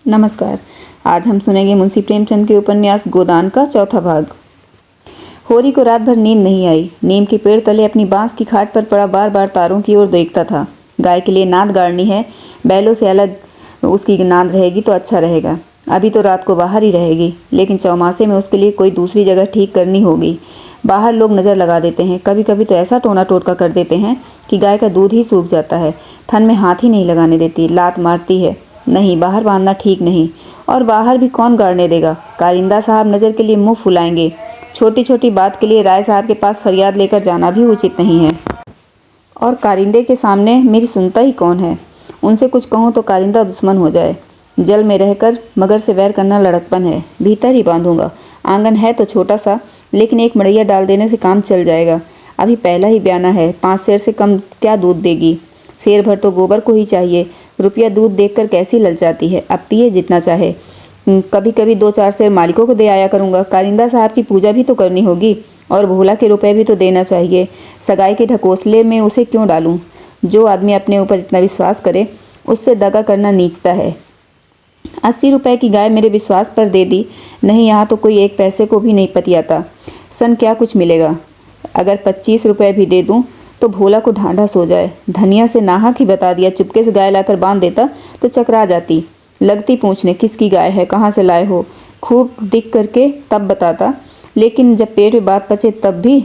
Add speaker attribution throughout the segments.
Speaker 1: नमस्कार। आज हम सुनेंगे मुंशी प्रेमचंद के उपन्यास गोदान का चौथा भाग। होरी को रात भर नींद नहीं आई। नीम के पेड़ तले अपनी बांस की खाट पर पड़ा बार बार तारों की ओर देखता था। गाय के लिए नाद गाड़नी है, बैलों से अलग उसकी नाद रहेगी तो अच्छा रहेगा। अभी तो रात को बाहर ही रहेगी, लेकिन चौमासे में उसके लिए कोई दूसरी जगह ठीक करनी होगी। बाहर लोग नज़र लगा देते हैं, कभी कभी तो ऐसा टोना टोटका कर देते हैं कि गाय का दूध ही सूख जाता है। थन में हाथ ही नहीं लगाने देती, लात मारती है। नहीं, बाहर बांधना ठीक नहीं। और बाहर भी कौन गाड़ने देगा? कारिंदा साहब नज़र के लिए मुंह फुलाएंगे। छोटी छोटी बात के लिए राय साहब के पास फरियाद लेकर जाना भी उचित नहीं है। और कारिंदे के सामने मेरी सुनता ही कौन है? उनसे कुछ कहूँ तो कारिंदा दुश्मन हो जाए। जल में रहकर मगर से वैर करना लड़कपन है। भीतर ही बांधूंगा। आंगन है तो छोटा सा, लेकिन एक मड़ैया डाल देने से काम चल जाएगा। अभी पहला ही ब्याना है, 5 सेर से कम क्या दूध देगी? सेर भर तो गोबर को ही चाहिए। रुपया दूध देखकर कैसी ललचाती है। अब पिए जितना चाहे। कभी कभी 2-4 सेर मालिकों को दे आया करूँगा। कारिंदा साहब की पूजा भी तो करनी होगी, और भोला के रुपए भी तो देना चाहिए। सगाई के ढकोसले में उसे क्यों डालूं? जो आदमी अपने ऊपर इतना विश्वास करे, उससे दगा करना नीचता है। 80 रुपए की गाय मेरे विश्वास पर दे दी। नहीं, यहाँ तो कोई 1 पैसे को भी नहीं पतियाता। सन क्या कुछ मिलेगा? अगर 25 रुपए भी दे दूं तो भोला को ढांढस हो जाए। धनिया से नाहक ही बता दिया, चुपके से गाय लाकर बांध देता तो चकरा जाती। लगती पूछने किसकी गाय है, कहाँ से लाए हो। खूब दिख करके तब बताता, लेकिन जब पेट में बात पचे तब भी।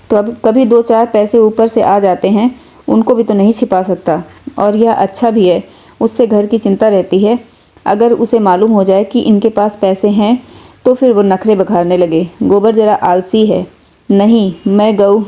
Speaker 1: तो अब कभी 2-4 पैसे ऊपर से आ जाते हैं, उनको भी तो नहीं छिपा सकता। और यह अच्छा भी है, उससे घर की चिंता रहती है। अगर उसे मालूम हो जाए कि इनके पास पैसे हैं तो फिर वो नखरे बघारने लगे। गोबर जरा आलसी है। नहीं, मैं गऊ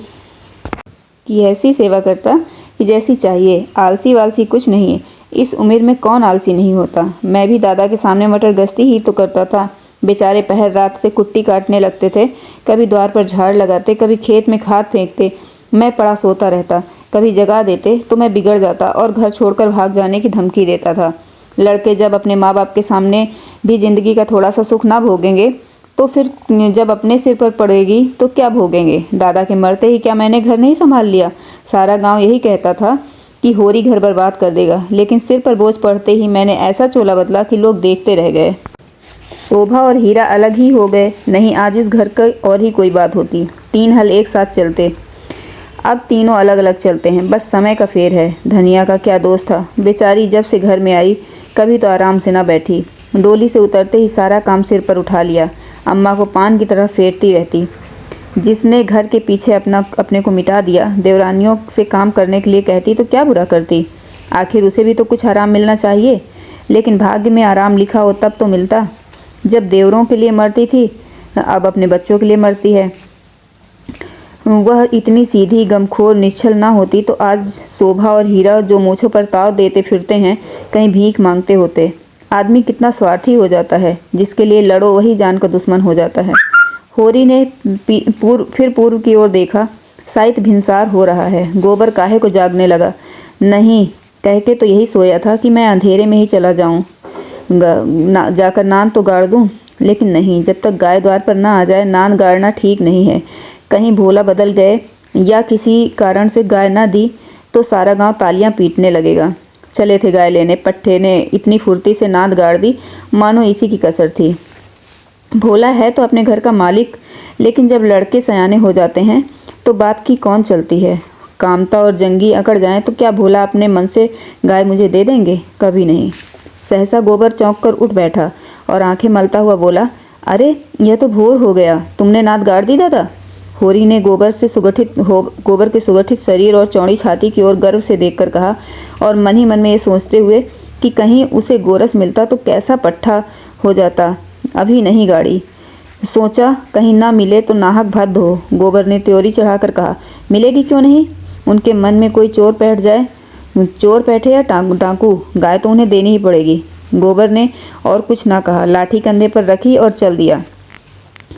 Speaker 1: की ऐसी सेवा करता कि जैसी चाहिए। आलसी वालसी कुछ नहीं है। इस उम्र में कौन आलसी नहीं होता। मैं भी दादा के सामने मटर गश्ती ही तो करता था। बेचारे पहर रात से कुट्टी काटने लगते थे। कभी द्वार पर झाड़ लगाते, कभी खेत में खाद फेंकते। मैं पड़ा सोता रहता। कभी जगा देते तो मैं बिगड़ जाता और घर छोड़कर भाग जाने की धमकी देता था। लड़के जब अपने माँ बाप के सामने भी जिंदगी का थोड़ा सा सुख ना भोगेंगे, तो फिर जब अपने सिर पर पड़ेगी तो क्या भोगेंगे? दादा के मरते ही क्या मैंने घर नहीं संभाल लिया? सारा गांव यही कहता था कि होरी घर बर्बाद कर देगा, लेकिन सिर पर बोझ पड़ते ही मैंने ऐसा चोला बदला कि लोग देखते रह गए। शोभा और हीरा अलग ही हो गए। नहीं, आज इस घर की और ही कोई बात होती। 3 हल एक साथ चलते। अब तीनों अलग अलग चलते हैं। बस समय का फेर है। धनिया का क्या दोष था? बेचारी जब से घर में आई कभी तो आराम से ना बैठी। डोली से उतरते ही सारा काम सिर पर उठा लिया। अम्मा को पान की तरह फेरती रहती। जिसने घर के पीछे अपने को मिटा दिया, देवरानियों से काम करने के लिए कहती तो क्या बुरा करती? आखिर उसे भी तो कुछ आराम मिलना चाहिए। लेकिन भाग्य में आराम लिखा हो तब तो मिलता। जब देवरों के लिए मरती थी, अब अपने बच्चों के लिए मरती है। वह इतनी सीधी गमखोर निश्चल ना होती तो आज शोभा और हीरा जो मूँछों पर ताव देते फिरते हैं, कहीं भीख मांगते होते। आदमी कितना स्वार्थी हो जाता है। जिसके लिए लड़ो वही जान का दुश्मन हो जाता है। होरी ने फिर पूर्व की ओर देखा। शायद भिनसार हो रहा है। गोबर काहे को जागने लगा। नहीं, कह के तो यही सोया था कि मैं अंधेरे में ही चला जाऊं, जाकर नान तो गाड़ दूं। लेकिन नहीं, जब तक गाय द्वार पर ना आ जाए नान गाड़ना ठीक नहीं है। कहीं भोला बदल गए या किसी कारण से गाय ना दी तो सारा गांव तालियां पीटने लगेगा। चले थे गाय लेने, पट्टे ने इतनी फुर्ती से नाद गाड़ दी मानो इसी की कसर थी। भोला है तो अपने घर का मालिक, लेकिन जब लड़के सयाने हो जाते हैं तो बाप की कौन चलती है? कामता और जंगी अकड़ जाएं तो क्या भोला अपने मन से गाय मुझे दे देंगे? कभी नहीं। सहसा गोबर चौंक कर उठ बैठा और आंखें मलता हुआ बोला, अरे यह तो भोर हो गया। तुमने नाद गाड़ दी दादा? होरी ने गोबर के सुगठित शरीर और चौड़ी छाती की ओर गर्व से देखकर कहा, और मन ही मन में ये सोचते हुए कि कहीं उसे गोरस मिलता तो कैसा पट्ठा हो जाता। अभी नहीं गाड़ी। सोचा कहीं ना मिले तो नाहक भद्द हो। गोबर ने त्योरी चढ़ाकर कहा, मिलेगी क्यों नहीं? उनके मन में कोई चोर बैठ जाए। चोर बैठे या डाकू, गाय तो उन्हें देनी ही पड़ेगी। गोबर ने और कुछ ना कहा, लाठी कंधे पर रखी और चल दिया।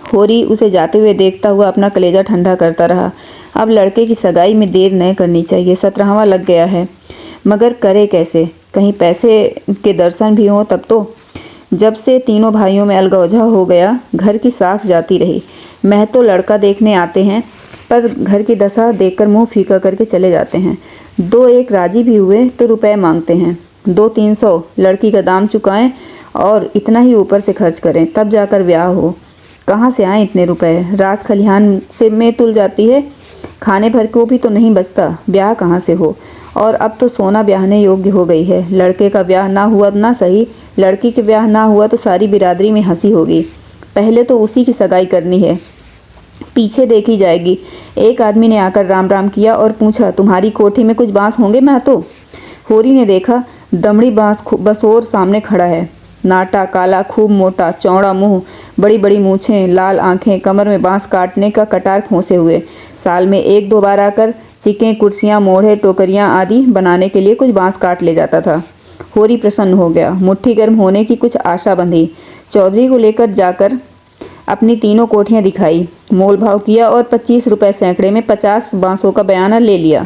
Speaker 1: होरी उसे जाते हुए देखता हुआ अपना कलेजा ठंडा करता रहा। अब लड़के की सगाई में देर न करनी चाहिए। 17वां लग गया है, मगर करे कैसे? कहीं पैसे के दर्शन भी हों तब तो। जब से तीनों भाइयों में अलगौजा हो गया, घर की साख जाती रही। महतो लड़का देखने आते हैं, पर घर की दशा देखकर मुंह फीका करके चले जाते हैं। 2-1 राजी भी हुए तो रुपए मांगते हैं। 200-300 लड़की का दाम चुकाएं और इतना ही ऊपर से खर्च करें, तब जाकर ब्याह हो। कहाँ से आए इतने रुपए? रास खलिहान से में तुल जाती है, खाने भर को भी तो नहीं बचता, ब्याह कहाँ से हो? और अब तो सोना ब्याहने योग्य हो गई है। लड़के का ब्याह ना हुआ ना सही, लड़की के ब्याह ना हुआ तो सारी बिरादरी में हंसी होगी। पहले तो उसी की सगाई करनी है, पीछे देखी जाएगी। एक आदमी ने आकर राम राम किया और पूछा, तुम्हारी कोठी में कुछ बांस होंगे महतो? होरी ने देखा, दमड़ी बांस बसोर सामने खड़ा है, नाटा काला, खूब मोटा, चौड़ा मुंह, बड़ी बड़ी मूछें, लाल आंखें, कमर में बांस काटने का कटार खोसे हुए। साल में 1-2 बार आकर चिकें, कुर्सियां, मोढ़े, टोकरियां आदि बनाने के लिए कुछ बांस काट ले जाता था। होरी प्रसन्न हो गया, मुट्ठी गर्म होने की कुछ आशा बंधी। चौधरी को लेकर जाकर अपनी तीनों कोठियां दिखाई, मोल भाव किया और 25 रुपए सैकड़े में 50 बांसों का बयाना ले लिया।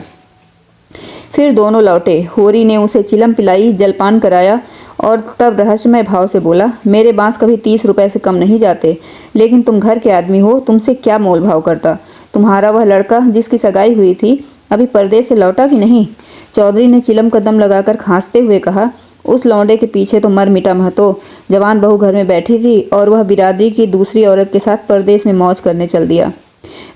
Speaker 1: फिर दोनों लौटे। होरी ने उसे चिलम पिलाई, जलपान कराया और तब रहस्यमय भाव से बोला, मेरे बांस कभी 30 रुपए से कम नहीं जाते, लेकिन तुम घर के आदमी हो, तुमसे क्या मोल भाव करता? तुम्हारा वह लड़का जिसकी सगाई हुई थी अभी परदेश से लौटा कि नहीं? चौधरी ने चिलम का दम लगाकर खांसते हुए कहा, उस लौंडे के पीछे तो मर मिटा महतो। जवान बहू घर में बैठी थी और वह बिरादरी की दूसरी औरत के साथ परदेश में मौज करने चल दिया।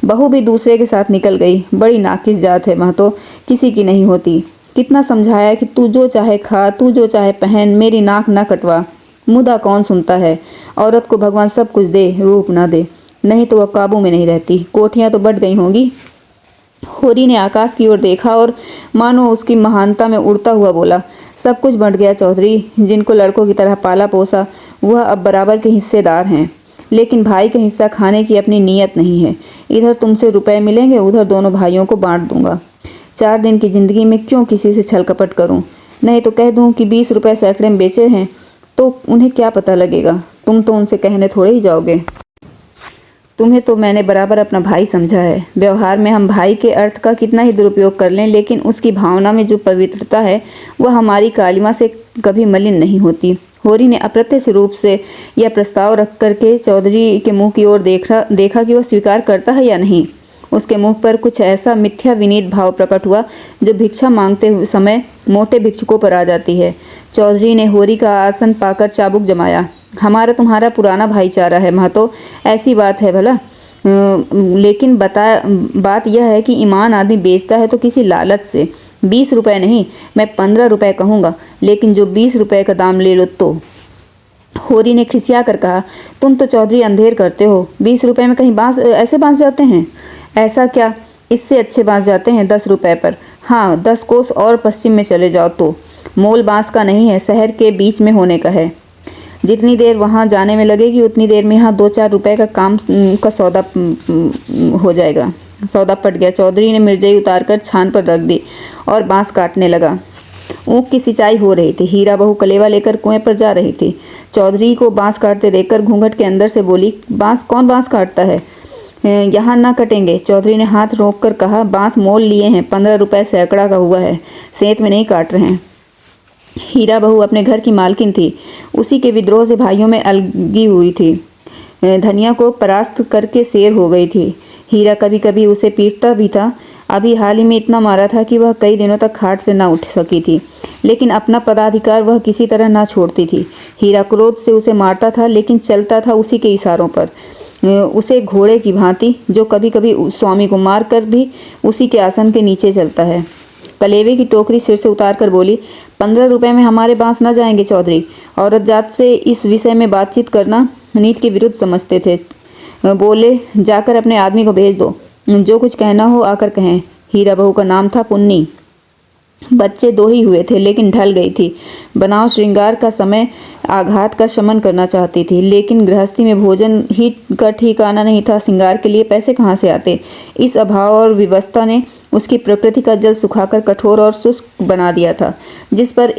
Speaker 1: बहू भी दूसरे के साथ निकल गई। बड़ी नाकिस जात है महतो, किसी की नहीं होती। कितना समझाया कि तू जो चाहे खा, तू जो चाहे पहन, मेरी नाक न कटवा। मुदा कौन सुनता है? औरत को भगवान सब कुछ दे, रूप ना दे, नहीं तो वह काबू में नहीं रहती। कोठियां तो बढ़ गई होंगी। होरी ने आकाश की ओर देखा और मानो उसकी महानता में उड़ता हुआ बोला, सब कुछ बढ़ गया चौधरी। जिनको लड़कों की तरह पाला पोसा, वह अब बराबर के हिस्सेदार हैं, लेकिन भाई का हिस्सा खाने की अपनी नीयत नहीं है। इधर तुमसे रुपए मिलेंगे, उधर दोनों भाइयों को बांट दूंगा। 4 दिन की जिंदगी में क्यों किसी से छल कपट करूं? नहीं तो कह दूं कि 20 रुपए सैकड़े में बेचे हैं, तो उन्हें क्या पता लगेगा? तुम तो उनसे कहने थोड़े ही जाओगे। तुम्हें तो मैंने बराबर अपना भाई समझा है। व्यवहार में हम भाई के अर्थ का कितना ही दुरुपयोग कर लें, लेकिन उसकी भावना में जो पवित्रता है वह हमारी कालिमा से कभी मलिन नहीं होती। होरी ने अप्रत्यक्ष रूप से यह प्रस्ताव रख करके चौधरी के मुंह की ओर देखा कि वह स्वीकार करता है या नहीं। उसके मुख पर कुछ ऐसा मिथ्या विनीत भाव प्रकट हुआ जो भिक्षा मांगते हुए समय मोटे भिक्षुकों पर आ जाती है। चौधरी ने होरी का आसन पाकर चाबुक जमाया। हमारा तुम्हारा पुराना भाईचारा है महतो, ऐसी बात है भला। लेकिन बात यह है कि ईमान आदमी बेचता है तो किसी लालच से। 20 रुपए नहीं, मैं 15 रुपए कहूँगा, लेकिन जो 20 रुपए का दाम ले लो तो। होरी ने खिसिया कर कहा, तुम तो चौधरी अंधेर करते हो। 20 रुपए में कहीं बांस ऐसे बांस जाते हैं? ऐसा क्या, इससे अच्छे बांस जाते हैं 10 रुपए पर। हाँ, 10 कोस और पश्चिम में चले जाओ तो। मोल बांस का नहीं है, शहर के बीच में होने का है। जितनी देर वहाँ जाने में लगेगी उतनी देर में यहाँ 2-4 रुपए का काम का सौदा हो जाएगा। सौदा पट गया। चौधरी ने मिर्जई उतारकर छान पर रख दी और बांस काटने लगा। ऊख की सिंचाई हो रही थी। हीरा बहू कलेवा लेकर कुएं पर जा रही थी। चौधरी को बांस काटते देखकर घूंघट के अंदर से बोली, कौन बांस काटता है? यहाँ ना कटेंगे। चौधरी ने हाथ रोक कर कहा, बांस मोल लिए हैं, 15 रुपए सैकड़ा का हुआ है, सेंत में नहीं काट रहे हैं। हीरा बहू अपने घर की मालकिन थी। उसी के विद्रोह से भाइयों में अलगी हुई थी। धनिया को परास्त करके शेर हो गई थी। हीरा कभी कभी उसे पीटता भी था। अभी हाल ही में इतना मारा था कि वह कई दिनों तक खाट से ना उठ सकी थी, लेकिन अपना पदाधिकार वह किसी तरह ना छोड़ती थी। हीरा क्रोध से उसे मारता था, लेकिन चलता था उसी के इशारों पर, उसे घोड़े की भांति, जो कभी कभी स्वामी को मार कर भी उसी के आसन के नीचे चलता है। कलेवे की टोकरी सिर से उतार कर बोली, 15 रुपए में हमारे बांस न जाएंगे चौधरी। औरत जात से इस विषय में बातचीत करना नीति के विरुद्ध समझते थे। बोले, जाकर अपने आदमी को भेज दो, जो कुछ कहना हो आकर कहें। हीरा बहू का नाम था पुन्नी। बच्चे 2 ही हुए थे, लेकिन ढल गई थी। बनाव श्रृंगार का समय आघात का शमन करना चाहती थी, लेकिन गृहस्थी में भोजन ही का ठिकाना नहीं था। श्रृंगार के लिए पैसे कहाँ से आते? इस अभाव और विवशता ने उसकी प्रकृति का जल सुखाकर कठोर और शुष्क बना दिया था, जिस पर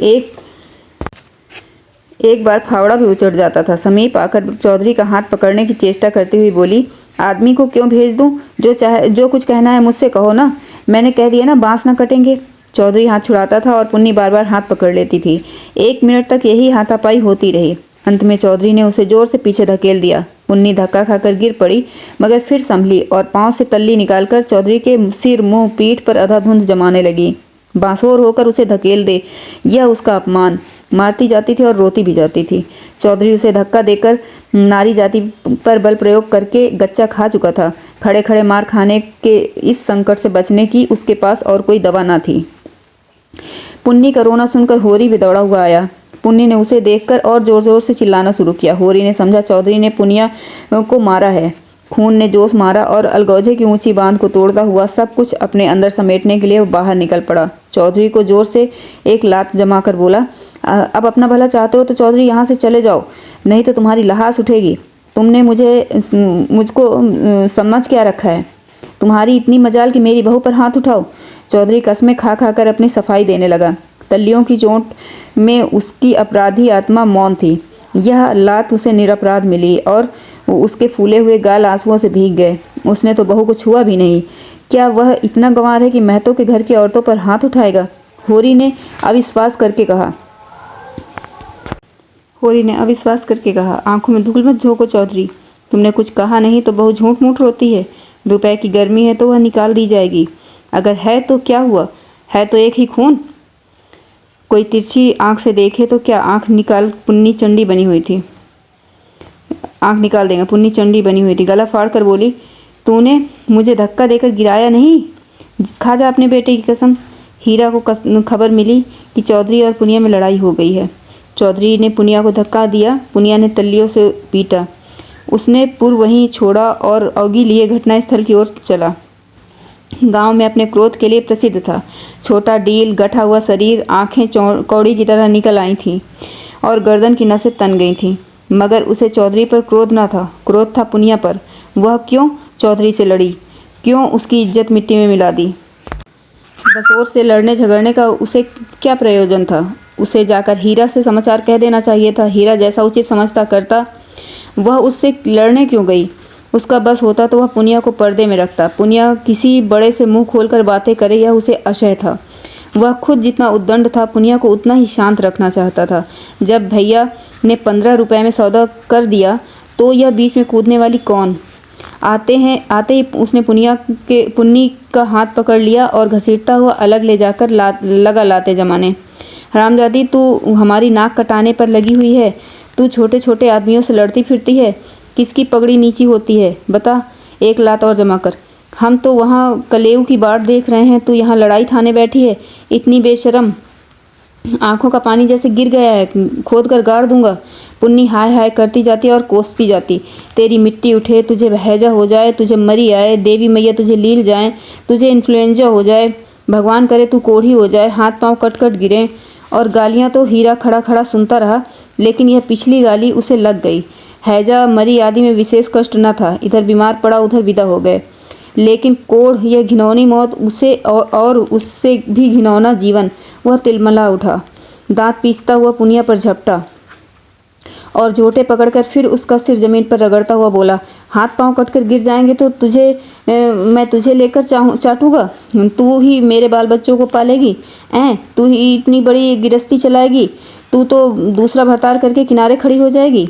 Speaker 1: एक बार फावड़ा भी उचट जाता था। समीप आकर चौधरी का हाथ पकड़ने की चेष्टा करती हुई बोली, आदमी को क्यों भेज दूं? जो कुछ कहना है मुझसे कहो ना। मैंने कह दिया ना, बांस न कटेंगे। चौधरी हाथ छुड़ाता था और पुन्नी बार बार हाथ पकड़ लेती थी। 1 मिनट तक यही हाथापाई होती रही। अंत में चौधरी ने उसे जोर से पीछे धकेल दिया। पुन्नी धक्का खाकर गिर पड़ी, मगर फिर संभली और पांव से तल्ली निकालकर चौधरी के सिर, मुंह, पीठ पर अंधाधुंध जमाने लगी। बांसोर होकर उसे धकेल दे, यह उसका अपमान। मारती जाती थी और रोती भी जाती थी। चौधरी उसे धक्का देकर नारी जाति पर बल प्रयोग करके गच्चा खा चुका था। खड़े खड़े मार खाने के इस संकट से बचने की उसके पास और कोई दवा न थी। पुन्नी का रोना सुनकर होरी भी दौड़ा हुआ आया। पुन्नी ने उसे देखकर और जोर जोर से चिल्लाना शुरू किया। होरी ने समझा चौधरी ने पुनिया को मारा है। खून ने जोश मारा और अलगौजे की ऊंची बांध को तोड़ता हुआ सब कुछ अपने अंदर समेटने के लिए वो बाहर निकल पड़ा। चौधरी को जोर से एक लात जमाकर बोला, अब अपना भला चाहते हो तो चौधरी यहाँ से चले जाओ, नहीं तो तुम्हारी लहास उठेगी। तुमने मुझको समझ क्या रखा है? तुम्हारी इतनी मजाल कि मेरी बहू पर हाथ उठाओ। चौधरी कस्में खा खा कर अपनी सफाई देने लगा। तलियों की चोट में उसकी अपराधी आत्मा मौन थी। यह लात उसे निरपराध मिली और उसके फूले हुए गाल आंसुओं से भीग गए। उसने तो बहू को छुआ भी नहीं। क्या वह इतना गंवार है कि महतो के घर की औरतों पर हाथ उठाएगा? होरी ने अविश्वास करके कहा, आंखों में धूल मत झोंको चौधरी। तुमने कुछ कहा नहीं तो बहू झूठ मूठ रोती है। रुपए की गर्मी है तो वह निकाल दी जाएगी। अगर है तो क्या हुआ? है तो एक ही खून। कोई तिरछी आंख से देखे तो क्या आंख निकाल पुन्नी चंडी बनी हुई थी। आंख निकाल देगा। पुन्नी चंडी बनी हुई थी। गला फाड़ कर बोली, तूने मुझे धक्का देकर गिराया नहीं? खा जा अपने बेटे की कसम। हीरा को खबर मिली कि चौधरी और पुनिया में लड़ाई हो गई है। चौधरी ने पुनिया को धक्का दिया। पुनिया ने तल्लियों से पीटा। उसने पुर वहीं छोड़ा और औगी लिए घटनास्थल की ओर चला। गांव में अपने क्रोध के लिए प्रसिद्ध था। छोटा डील, गठा हुआ शरीर, आंखें कौड़ी की तरह निकल आई थीं और गर्दन की नसें तन गई थीं। मगर उसे चौधरी पर क्रोध न था, क्रोध था पुनिया पर। वह क्यों चौधरी से लड़ी? क्यों उसकी इज्जत मिट्टी में मिला दी? बसोर से लड़ने झगड़ने का उसे क्या प्रयोजन था? उसे जाकर हीरा से समाचार कह देना चाहिए था। हीरा जैसा उचित समझता करता। वह उससे लड़ने क्यों गई? उसका बस होता तो वह पुनिया को पर्दे में रखता। पुनिया किसी बड़े से मुंह खोलकर बातें करे, यह उसे असह्य था। वह खुद जितना उद्दंड था, पुनिया को उतना ही शांत रखना चाहता था। जब भैया ने 15 रुपए में सौदा कर दिया तो यह बीच में कूदने वाली कौन? आते ही उसने पुन्नी का हाथ पकड़ लिया और घसीटता हुआ अलग ले जाकर लगा लाते जमाने। हरामजादी, तू हमारी नाक कटाने पर लगी हुई है। तू छोटे छोटे आदमियों से लड़ती फिरती है। किसकी पगड़ी नीची होती है बता? एक लात और जमा कर। हम तो वहाँ कलेऊ की बाट देख रहे हैं, तू यहाँ लड़ाई ठाने बैठी है। इतनी बेशरम। आंखों का पानी जैसे गिर गया है, खोद कर गाड़ दूंगा। पुन्नी हाय हाय करती जाती और कोसती जाती। तेरी मिट्टी उठे, तुझे हैजा हो जाए, तुझे मरी आए, देवी मैया तुझे लील जाए, तुझे इन्फ्लुएंजा हो जाए, भगवान करे तू कोढ़ी हो जाए, हाथ पांव कट कट गिरे। और गालियां तो हीरा खड़ा खड़ा सुनता रहा, लेकिन यह पिछली गाली उसे लग गई। हैजा मरी आदि में विशेष कष्ट न था। इधर बीमार पड़ा, उधर विदा हो गए। लेकिन कोढ़, यह घिनौनी मौत, उसे और उससे भी घिनौना जीवन। वह तिलमला उठा, दांत पीसता हुआ पुनिया पर झपटा और झोंटे पकड़कर फिर उसका सिर जमीन पर रगड़ता हुआ बोला, हाथ पांव कटकर गिर जाएंगे तो मैं तुझे लेकर चाटूंगा। तू ही मेरे बाल बच्चों को पालेगी? तू ही इतनी बड़ी गिरस्ती चलाएगी? तू तो दूसरा भरतार करके किनारे खड़ी हो जाएगी।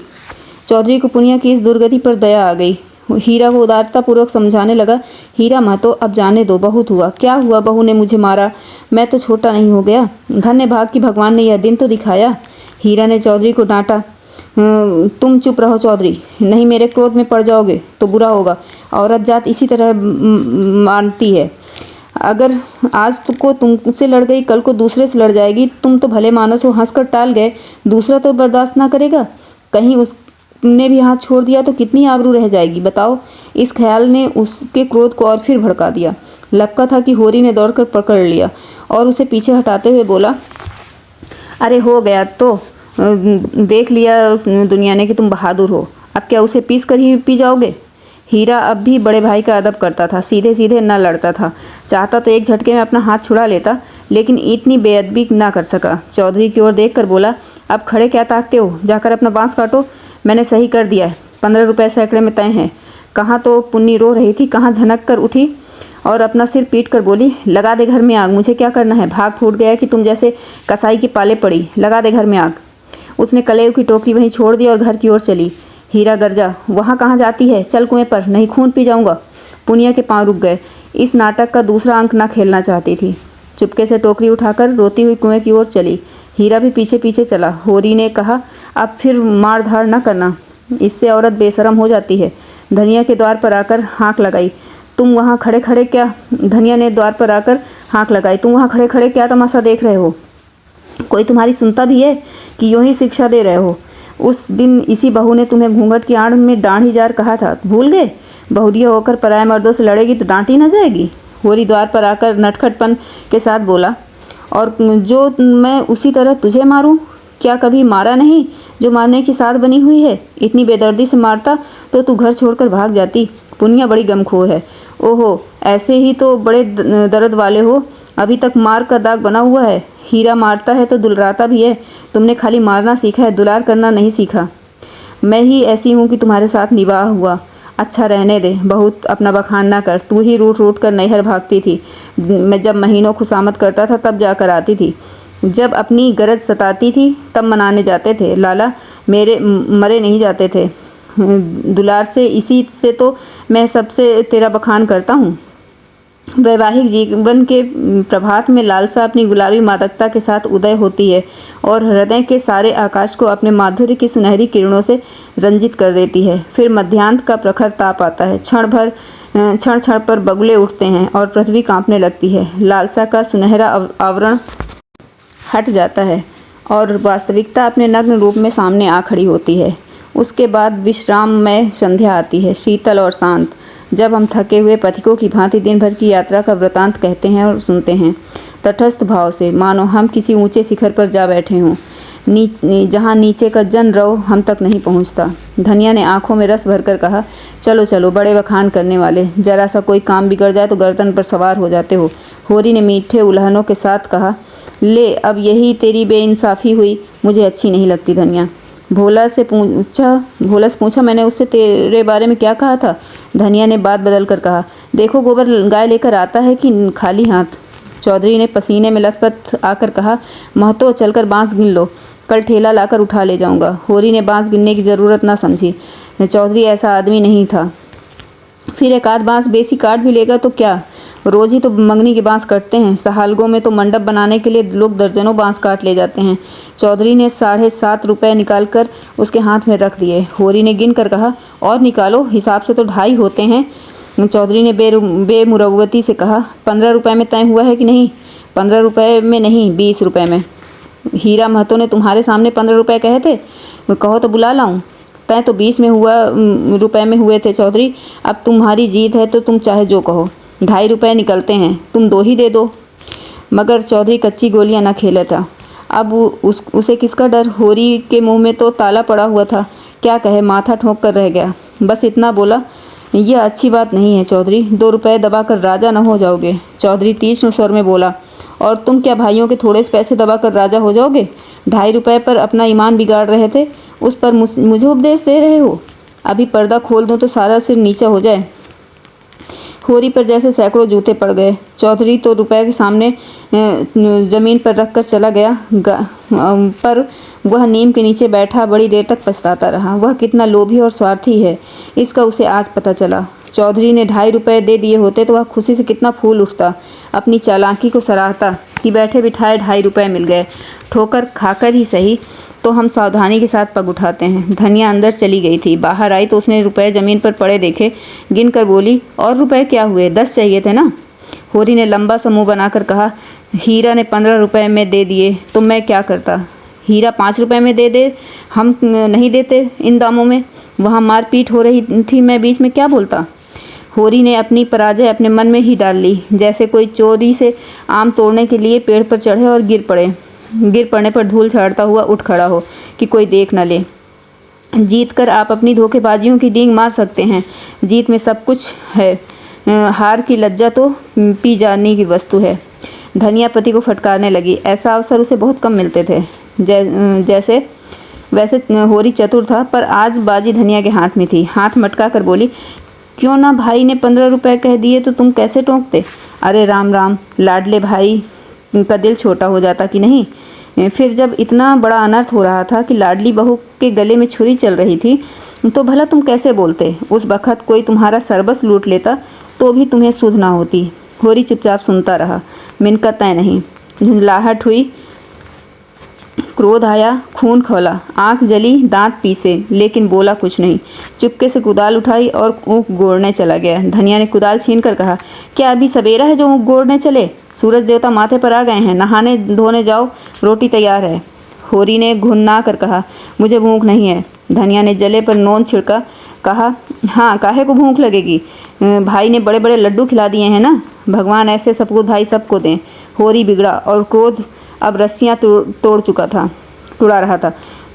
Speaker 1: चौधरी को पुनिया की इस दुर्गति पर दया आ गई। हीरा को उदारतापूर्वक समझाने लगा, हीरा महतो, अब जाने दो, बहुत हुआ। क्या हुआ? बहू ने मुझे मारा, मैं तो छोटा नहीं हो गया? धन्य भाग कि भगवान ने यह दिन तो दिखाया। हीरा ने चौधरी को डांटा, तुम चुप रहो चौधरी, नहीं मेरे क्रोध में पड़ जाओगे तो बुरा होगा। औरत जात इसी तरह मानती है। अगर आज को तुमसे लड़ गई, कल को दूसरे से लड़ जाएगी। तुम तो भले मानस हो, हंसकर टाल गए, दूसरा तो बर्दाश्त ना करेगा। कहीं उसने भी हाथ छोड़ दिया तो कितनी आबरू रह जाएगी बताओ। इस ख्याल ने उसके क्रोध को और फिर भड़का दिया। लपका था कि होरी ने दौड़कर पकड़ लिया और उसे पीछे हटाते हुए बोला, अरे हो गया तो देख लिया उस दुनिया ने कि तुम बहादुर हो। अब क्या उसे पीस कर ही पी जाओगे? हीरा अब भी बड़े भाई का अदब करता था, सीधे सीधे न लड़ता था। चाहता तो एक झटके में अपना हाथ छुड़ा लेता, लेकिन इतनी बेअदबी ना कर सका। चौधरी की ओर देखकर बोला, अब खड़े क्या ताकते हो, जाकर अपना बांस काटो। मैंने सही कर दिया है, 15 रुपये सैकड़े में तय हैं। कहाँ तो पुन्नी रो रही थी, कहाँ झनक कर उठी और अपना सिर पीट कर बोली, लगा दे घर में आग। मुझे क्या करना है? भाग फूट गया कि तुम जैसे कसाई के पाले पड़ी। लगा दे घर में आग। उसने कलेव की टोकरी वहीं छोड़ दी और घर की ओर चली। हीरा गरजा, वहाँ कहाँ जाती है? चल कुएं पर, नहीं खून पी जाऊंगा। पुनिया के पांव रुक गए। इस नाटक का दूसरा अंक ना खेलना चाहती थी। चुपके से टोकरी उठाकर रोती हुई कुएं की ओर चली। हीरा भी पीछे पीछे चला। होरी ने कहा, अब फिर मार धाड़ न करना, इससे औरत बेशरम हो जाती है। धनिया के द्वार पर आकर हाँक लगाई, तुम वहाँ खड़े खड़े क्या धनिया ने द्वार पर आकर हाँक लगाई, तुम वहाँ खड़े खड़े क्या तमाशा देख रहे हो? कोई तुम्हारी सुनता भी है कि यूं ही शिक्षा दे रहे हो? उस दिन इसी बहू ने तुम्हें घूंघट की आड़ में डांढ़ी जार कहा था, भूल गए? बहुरिया होकर पराये मर्दों से लड़ेगी तो डांटी न जाएगी? होरी द्वार पर आकर नटखटपन के साथ बोला, और जो मैं उसी तरह तुझे मारूं? क्या कभी मारा नहीं जो मारने की साध बनी हुई है? इतनी बेदर्दी से मारता तो तू घर छोड़कर भाग जाती। पुनिया बड़ी गमखोर है। ओहो, ऐसे ही तो बड़े दर्द वाले हो, अभी तक मार का दाग बना हुआ है। हीरा मारता है तो दुलराता भी है। तुमने खाली मारना सीखा है, दुलार करना नहीं सीखा। मैं ही ऐसी हूँ कि तुम्हारे साथ निभाह हुआ। अच्छा रहने दे, बहुत अपना बखान ना कर। तू ही रूठ रूठ कर नैहर भागती थी। मैं जब महीनों खुशामद करता था तब जाकर आती थी। जब अपनी गरज सताती थी तब मनाने जाते थे। लाला मेरे मरे नहीं जाते थे दुलार से, इसी से तो मैं सबसे तेरा बखान करता हूँ। वैवाहिक जीवन के प्रभात में लालसा अपनी गुलाबी मादकता के साथ उदय होती है और हृदय के सारे आकाश को अपने माधुर्य की सुनहरी किरणों से रंजित कर देती है। फिर मध्याह्न का प्रखर ताप आता है। क्षण क्षण पर बगुले उठते हैं और पृथ्वी कांपने लगती है। लालसा का सुनहरा आवरण हट जाता है और वास्तविकता अपने नग्न रूप में सामने आ खड़ी होती है। उसके बाद विश्राममय संध्या आती है, शीतल और शांत, जब हम थके हुए पथिकों की भांति दिन भर की यात्रा का वृतांत कहते हैं और सुनते हैं, तटस्थ भाव से, मानो हम किसी ऊंचे शिखर पर जा बैठे हों, जहाँ नीचे का जन रव हम तक नहीं पहुँचता। धनिया ने आंखों में रस भरकर कहा, चलो चलो, बड़े बखान करने वाले, जरा सा कोई काम बिगड़ जाए तो गर्दन पर सवार हो जाते हो। होरी ने मीठे उल्हानों के साथ कहा, ले अब यही तेरी बेइंसाफ़ी हुई, मुझे अच्छी नहीं लगती। धनिया भोला से पूछा, मैंने उससे तेरे बारे में क्या कहा था? धनिया ने बात बदल कर कहा, देखो गोबर गाय लेकर आता है कि खाली हाथ? चौधरी ने पसीने में लथपथ आकर कहा, महतो चलकर बांस गिन लो, कल ठेला लाकर उठा ले जाऊंगा। होरी ने बांस गिनने की ज़रूरत ना समझी। चौधरी ऐसा आदमी नहीं था। फिर एक आध बांस बेसी काट भी लेगा तो क्या, रोज ही तो मंगनी के बांस कटते हैं। सहालगों में तो मंडप बनाने के लिए लोग दर्जनों बांस काट ले जाते हैं। चौधरी ने 7.5 रुपये निकाल कर उसके हाथ में रख दिए। होरी ने गिन कर कहा, और निकालो, हिसाब से तो 2.5 होते हैं। चौधरी ने बेमुरवती से कहा, 15 रुपये में तय हुआ है कि नहीं? 15 रुपये में नहीं, 20 रुपये में। हीरा महतो ने तुम्हारे सामने 15 रुपये कहे थे, कहो तो बुला लाऊं? तय तो 20 में रुपये में हुए थे चौधरी। अब तुम्हारी जीत है तो तुम चाहे जो कहो। 2.5 रुपये निकलते हैं, तुम 2 ही दे दो। मगर चौधरी कच्ची गोलियां न खेला था। अब उसे किसका डर? होरी के मुंह में तो ताला पड़ा हुआ था, क्या कहे, माथा ठोंक कर रह गया। बस इतना बोला, यह अच्छी बात नहीं है चौधरी, 2 रुपये दबाकर राजा न हो जाओगे। चौधरी तीक्ष्ण स्वर में बोला, और तुम क्या भाइयों के थोड़े से पैसे दबाकर राजा हो जाओगे? 2.5 रुपये पर अपना ईमान बिगाड़ रहे थे, उस पर मुझे उपदेश दे रहे हो? अभी पर्दा खोल दूं तो सारा सिर नीचा हो जाए। होरी पर जैसे सैकड़ों जूते पड़ गए। चौधरी तो रुपए के सामने जमीन पर रखकर चला गया, पर वह नीम के नीचे बैठा बड़ी देर तक पछताता रहा। वह कितना लोभी और स्वार्थी है, इसका उसे आज पता चला। चौधरी ने 2.5 रुपये दे दिए होते तो वह खुशी से कितना फूल उठता, अपनी चालाकी को सराहता कि बैठे बिठाए 2.5 रुपये मिल गए। ठोकर खाकर ही सही तो हम सावधानी के साथ पग उठाते हैं। धनिया अंदर चली गई थी। बाहर आई तो उसने रुपए ज़मीन पर पड़े देखे, गिन कर बोली, और रुपए क्या हुए? 10 चाहिए थे ना? होरी ने लंबा सा मुँह बनाकर कहा, हीरा ने 15 रुपये में दे दिए तो मैं क्या करता? हीरा 5 रुपये में दे दे, हम नहीं देते इन दामों में। वहाँ मारपीट हो रही थी, मैं बीच में क्या बोलता? होरी ने अपनी पराजय अपने मन में ही डाल ली, जैसे कोई चोरी से आम तोड़ने के लिए पेड़ पर चढ़े और गिर पड़ने पर धूल झाड़ता हुआ उठ खड़ा हो कि कोई देख न ले। जीत कर आप अपनी धोखेबाजियों की डींग मार सकते हैं, जीत में सब कुछ है, हार की लज्जा तो पी जाने की वस्तु है। धनिया पति को फटकारने लगी। ऐसा अवसर उसे बहुत कम मिलते थे। वैसे होरी चतुर था, पर आज बाजी धनिया के हाथ में थी। हाथ मटका कर बोली, क्यों ना भाई ने 15 रुपये कह दिए तो तुम कैसे टोंकते? अरे राम राम, लाडले भाई का दिल छोटा हो जाता कि नहीं? फिर जब इतना बड़ा अनर्थ हो रहा था कि लाडली बहू के गले में छुरी चल रही थी, तो भला तुम कैसे बोलते? उस वक़्त कोई तुम्हारा सर्वस्व लूट लेता तो भी तुम्हें सुध ना होती। होरी चुपचाप सुनता रहा। मिनकत तय नहीं। झुंझलाहट हुई, क्रोध आया, खून खौला, आंख जली, दांत पीसे, लेकिन बोला कुछ नहीं। चुपके से कुदाल उठाई और ऊख गोड़ने चला गया। धनिया ने कुदाल छीनकर कहा, क्या अभी सवेरा है जो ऊख गोड़ने चले? सूरज देवता माथे पर आ गए हैं, नहाने धोने जाओ, रोटी तैयार है। होरी ने घुन्ना कर कहा, मुझे भूख नहीं है। धनिया ने जले पर नोन छिड़का, कहा, हाँ काहे को भूख लगेगी, भाई ने बड़े बड़े लड्डू खिला दिए हैं ना, भगवान ऐसे सपूत भाई सबको दें। होरी बिगड़ा और क्रोध अब रस्सियाँ तोड़ चुका था, तुड़ा रहा था।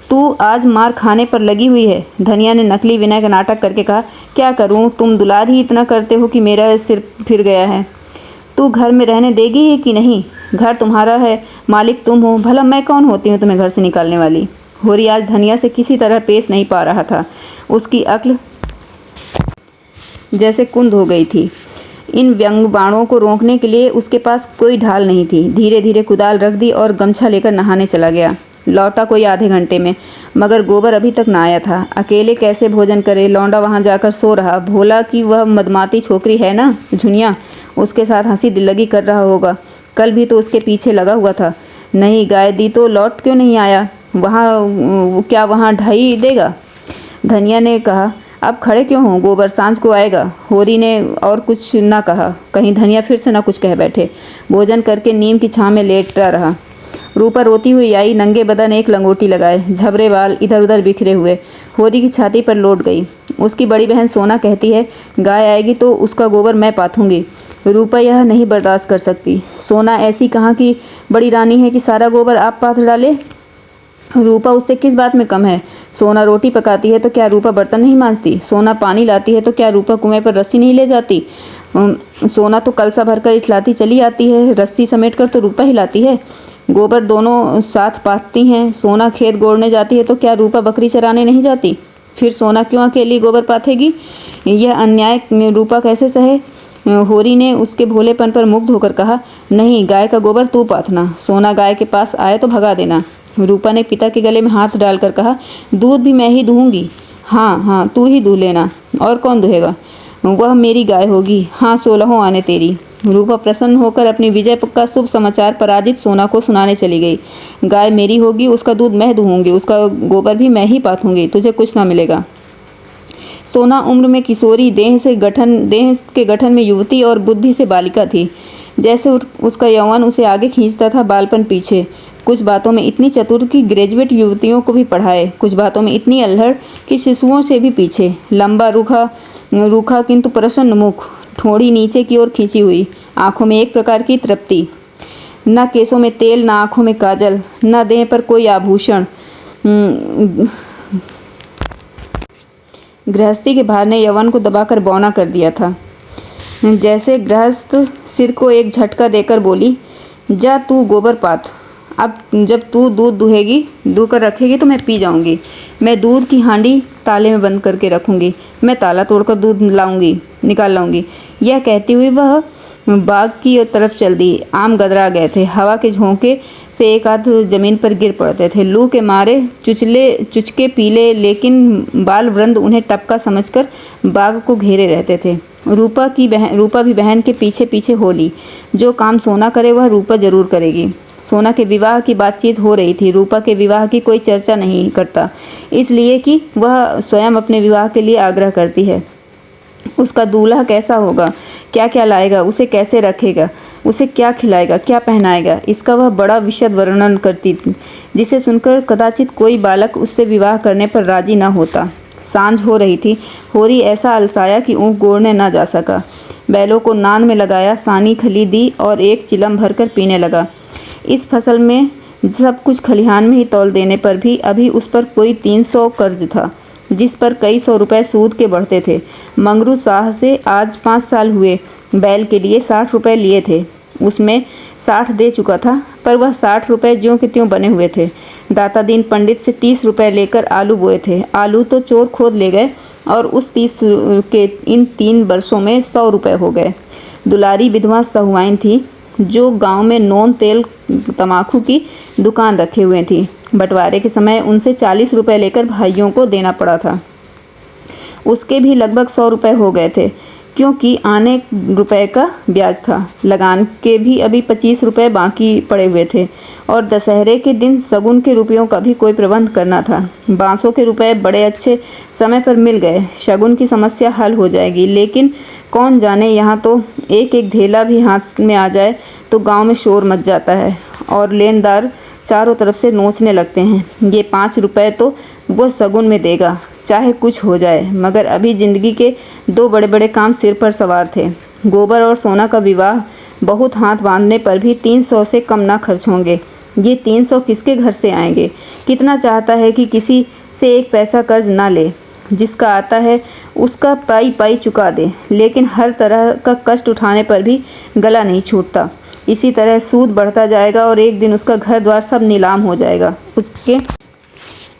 Speaker 1: तू आज मार खाने पर लगी हुई है। धनिया ने नकली विनय का नाटक करके कहा, क्या करूं, तुम दुलार ही इतना करते हो कि मेरा सिर फिर गया है। तू घर में रहने देगी कि नहीं? घर तुम्हारा है, मालिक तुम हो, भला मैं कौन होती हूँ तुम्हें घर से निकालने वाली। होरी आज धनिया से किसी तरह पेश नहीं पा रहा था। उसकी अक्ल जैसे कुंद हो गई थी। इन व्यंग बाणों को रोकने के लिए उसके पास कोई ढाल नहीं थी। धीरे धीरे कुदाल रख दी और गमछा लेकर नहाने चला गया। लौटा कोई आधे घंटे में, मगर गोबर अभी तक ना आया था। अकेले कैसे भोजन करे? लौंडा वहां जाकर सो रहा। भोला कि वह मदमाती छोकरी है ना झुनिया, उसके साथ हंसी दिल्लगी कर रहा होगा। कल भी तो उसके पीछे लगा हुआ था। नहीं गाय दी तो लौट क्यों नहीं आया? क्या वहाँ ढाई देगा? धनिया ने कहा, अब खड़े क्यों हो, गोबर सांझ को आएगा। होरी ने और कुछ न कहा, कहीं धनिया फिर से न कुछ कह बैठे। भोजन करके नीम की छाँव में लेटा रहा। रूपा रोती हुई आई, नंगे बदन एक लंगोटी लगाए, झबरे बाल इधर उधर बिखरे हुए। होरी की छाती पर लौट गई। उसकी बड़ी बहन सोना कहती है, गाय आएगी तो उसका गोबर मैं पाथूंगी। रूपा यह नहीं बर्दाश्त कर सकती। सोना ऐसी कहाँ की बड़ी रानी है कि सारा गोबर आप पाथ डाले? रूपा उससे किस बात में कम है? सोना रोटी पकाती है तो क्या रूपा बर्तन नहीं मांजती? सोना पानी लाती है तो क्या रूपा कुएं पर रस्सी नहीं ले जाती? सोना तो कलसा भरकर इठलाती चली आती है, रस्सी समेट कर तो रूपा ही लाती है। गोबर दोनों साथ पाथती हैं। सोना खेत गोड़ने जाती है तो क्या रूपा बकरी चराने नहीं जाती? फिर सोना क्यों अकेली गोबर पाथेगी? यह अन्याय रूपा कैसे सहे? होरी ने उसके भोलेपन पर मुग्ध होकर कहा, नहीं, गाय का गोबर तू पाथना। सोना गाय के पास आए तो भगा देना। रूपा ने पिता के गले में हाथ डालकर कहा, दूध भी मैं ही दूंगी। हाँ हाँ, तू ही दूह लेना, और कौन दूहेगा? वह मेरी गाय होगी। हाँ, 16 आने तेरी। रूपा प्रसन्न होकर अपनी विजय का शुभ समाचार पराजित सोना को सुनाने चली गई। गाय मेरी होगी, उसका दूध मैं दूहूंगी, उसका गोबर भी मैं ही पाथूंगी, तुझे कुछ ना मिलेगा। सोना उम्र में किशोरी, देह के गठन में युवती और बुद्धि से बालिका थी। जैसे उसका यौवन उसे आगे खींचता था, बालपन पीछे। कुछ बातों में इतनी चतुर कि ग्रेजुएट युवतियों को भी पढ़ाए, कुछ बातों में इतनी अल्हड़ कि शिशुओं से भी पीछे। लंबा रूखा किंतु प्रसन्न मुख, ठोड़ी नीचे की ओर खींची हुई, आंखों में एक प्रकार की तृप्ति। न केसों में तेल, न आंखों में काजल, न देह पर कोई आभूषण। गृहस्थी के भार ने यवन को दबाकर बौना कर दिया था। जैसे गृहस्थ सिर को एक झटका देकर बोली, जा तू गोबर पाथ, अब जब तू दूध दूह कर रखेगी तो मैं पी जाऊंगी। मैं दूध की हांडी ताले में बंद करके रखूंगी, मैं ताला तोड़कर दूध निकाल लाऊंगी। यह कहती हुई वह बाग की तरफ चल दी। आम गदरा गए थे, हवा के झोंके से एक आध जमीन पर गिर पड़ते थे। लू के मारे चुचके पीले लेकिन बाल वृंद उन्हें टपका समझकर बाग को घेरे रहते थे। रूपा भी बहन के पीछे पीछे होली। जो काम सोना करे वह रूपा जरूर करेगी। सोना के विवाह की बातचीत हो रही थी। रूपा के विवाह की कोई चर्चा नहीं करता, इसलिए कि वह स्वयं अपने विवाह के लिए आग्रह करती है। उसका दूल्हा कैसा होगा, क्या क्या लाएगा, उसे कैसे रखेगा, उसे क्या खिलाएगा, क्या पहनाएगा, इसका वह बड़ा विशद वर्णन करती थी, जिसे सुनकर कदाचित कोई बालक उससे विवाह करने पर राजी न होता। सांझ हो रही थी। होरी ऐसा अलसाया कि ऊँट गोड़ने न जा सका। बैलों को नांद में लगाया, सानी खली दी और एक चिलम भरकर पीने लगा। इस फसल में सब कुछ खलिहान में ही तौल देने पर भी अभी उस पर कोई 300 कर्ज था, जिस पर कई 100 रुपये सूद के बढ़ते थे। मंगरू साह से आज 5 साल हुए। बैल के लिए 60 रुपये लिए थे, उसमें 60 दे चुका था, पर वह 60 रुपये ज्यों के त्यों बने हुए थे। दाता दीन पंडित से 30 रुपये लेकर आलू बोए थे। आलू तो चोर खोद ले गए और उस 30 के इन 3 वर्षों में 100 रुपये हो गए। दुलारी विधवा सहुआइन थी, जो गांव में नोन तेल तमाकू की दुकान रखे हुए थी। बंटवारे के समय उनसे 40 रुपये लेकर भाइयों को देना पड़ा था। उसके भी लगभग 100 रुपये हो गए थे। क्योंकि आने रुपए का ब्याज था। लगान के भी अभी 25 रुपए बाकी पड़े हुए थे और दशहरे के दिन शगुन के रुपयों का भी कोई प्रबंध करना था। बांसों के रुपए बड़े अच्छे समय पर मिल गए, शगुन की समस्या हल हो जाएगी। लेकिन कौन जाने, यहाँ तो एक एक धेला भी हाथ में आ जाए तो गांव में शोर मच जाता है और लेनदार चारों तरफ से नोचने लगते हैं। ये 5 रुपए तो वो शगुन में देगा, चाहे कुछ हो जाए। मगर अभी जिंदगी के 2 बड़े बड़े काम सिर पर सवार थे। गोबर और सोना का विवाह, बहुत हाथ बांधने पर भी 300 से कम ना खर्च होंगे। ये 300 किसके घर से आएंगे? कितना चाहता है कि किसी से एक पैसा कर्ज ना ले, जिसका आता है उसका पाई पाई चुका दे, लेकिन हर तरह का कष्ट उठाने पर भी गला नहीं छूटता। इसी तरह सूद बढ़ता जाएगा और एक दिन उसका घर द्वार सब नीलाम हो जाएगा। उसके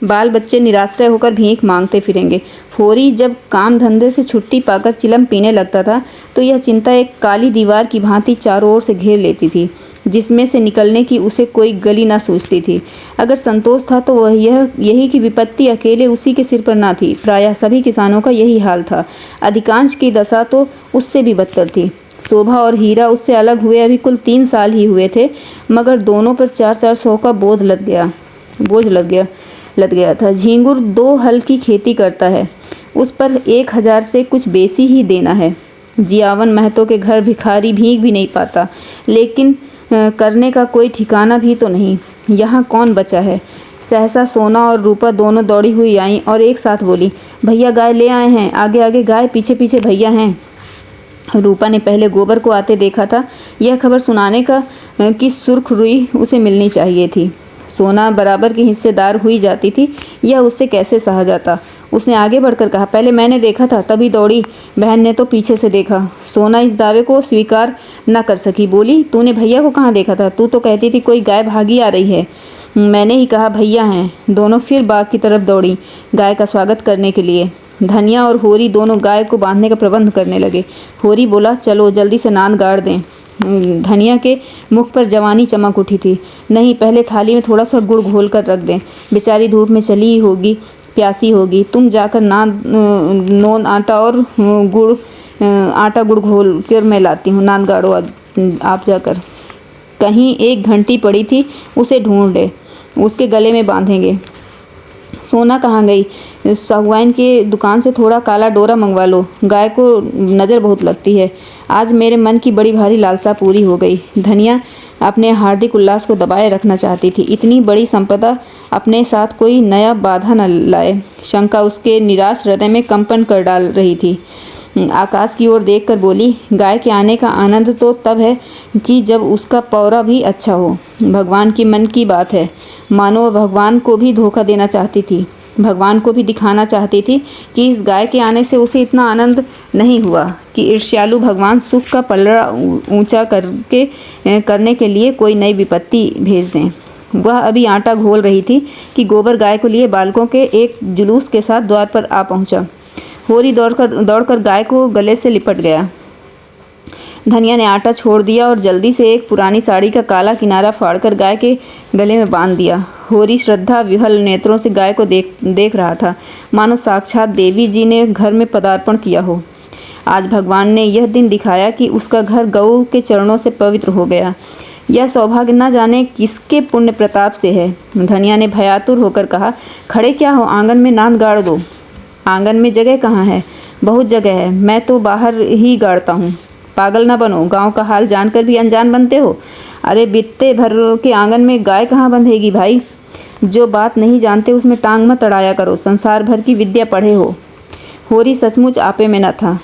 Speaker 1: बाल बच्चे निराश्रय होकर भीख मांगते फिरेंगे। होरी जब काम धंधे से छुट्टी पाकर चिलम पीने लगता था तो यह चिंता एक काली दीवार की भांति चारों ओर से घेर लेती थी, जिसमें से निकलने की उसे कोई गली न सूझती थी। अगर संतोष था तो वह यही कि विपत्ति अकेले उसी के सिर पर न थी। प्रायः सभी किसानों का यही हाल था। अधिकांश की दशा तो उससे भी बदतर थी। शोभा और हीरा उससे अलग हुए अभी कुल 3 साल ही हुए थे, मगर दोनों पर 400 का बोझ लद गया था। झींगुर 2 हल की खेती करता है, उस पर 1000 से कुछ बेसी ही देना है। जियावन महतो के घर भिखारी भीख भी नहीं पाता, लेकिन करने का कोई ठिकाना भी तो नहीं। यहाँ कौन बचा है? सहसा सोना और रूपा दोनों दौड़ी हुई आईं और एक साथ बोली, भैया गाय ले आए हैं। आगे आगे गाय, पीछे पीछे भैया हैं। रूपा ने पहले गोबर को आते देखा था। यह खबर सुनाने का कि सुर्ख रुई उसे मिलनी चाहिए थी। सोना बराबर की हिस्सेदार हुई जाती थी, यह उससे कैसे सहा जाता। उसने आगे बढ़कर कहा, पहले मैंने देखा था तभी दौड़ी, बहन ने तो पीछे से देखा। सोना इस दावे को स्वीकार न कर सकी, बोली, तूने भैया को कहाँ देखा था? तू तो कहती थी कोई गाय भागी आ रही है। मैंने ही कहा भैया हैं। दोनों फिर बाग की तरफ दौड़ी गाय का स्वागत करने के लिए। धनिया और होरी दोनों गाय को बांधने का प्रबंध करने लगे। होरी बोला, चलो जल्दी से नांद गाड़ दें। धनिया के मुख पर जवानी चमक उठी थी। नहीं, पहले थाली में थोड़ा सा गुड़ घोल कर रख दें, बेचारी धूप में चली होगी, प्यासी होगी। तुम जाकर नोन आटा और आटा गुड़ घोल कर मैं लाती हूँ। नांद गाड़ो आप जाकर। कहीं एक घंटी पड़ी थी, उसे ढूंढ ले, उसके गले में बांधेंगे। सोना कहाँ गई? साहुआइन के दुकान से थोड़ा काला डोरा मंगवा लो, गाय को नज़र बहुत लगती है। आज मेरे मन की बड़ी भारी लालसा पूरी हो गई। धनिया अपने हार्दिक उल्लास को दबाए रखना चाहती थी। इतनी बड़ी संपदा अपने साथ कोई नया बाधा न लाए, शंका उसके निराश हृदय में कंपन कर डाल रही थी। आकाश की ओर देखकर बोली, गाय के आने का आनंद तो तब है कि जब उसका पौरा भी अच्छा हो। भगवान की मन की बात है। मानो वह भगवान को भी धोखा देना चाहती थी, भगवान को भी दिखाना चाहती थी कि इस गाय के आने से उसे इतना आनंद नहीं हुआ कि ईर्ष्यालु भगवान सुख का पलड़ा ऊंचा करने के लिए कोई नई विपत्ति भेज दें। वह अभी आटा घोल रही थी कि गोबर गाय को लिए बालकों के एक जुलूस के साथ द्वार पर आ पहुंचा। होरी दौड़कर गाय को गले से लिपट गया। धनिया ने आटा छोड़ दिया और जल्दी से एक पुरानी साड़ी का काला किनारा फाड़कर गाय के गले में बांध दिया। होरी श्रद्धा विह्वल नेत्रों से गाय को देख रहा था, मानो साक्षात देवी जी ने घर में पदार्पण किया हो। आज भगवान ने यह दिन दिखाया कि उसका घर गऊ के चरणों से पवित्र हो गया। यह सौभाग्य न जाने किसके पुण्य प्रताप से है। धनिया ने भयातुर होकर कहा, खड़े क्या हो, आंगन में नांद गाड़ दो। आंगन में जगह कहाँ है? बहुत जगह है, मैं तो बाहर ही गाड़ता हूँ। पागल ना बनो, गांव का हाल जानकर भी अनजान बनते हो। अरे बित्ते भर के आंगन में गाय कहाँ बंधेगी भाई? जो बात नहीं जानते उसमें टांग मत अड़ाया करो, संसार भर की विद्या पढ़े हो। होरी सचमुच आपे में न था।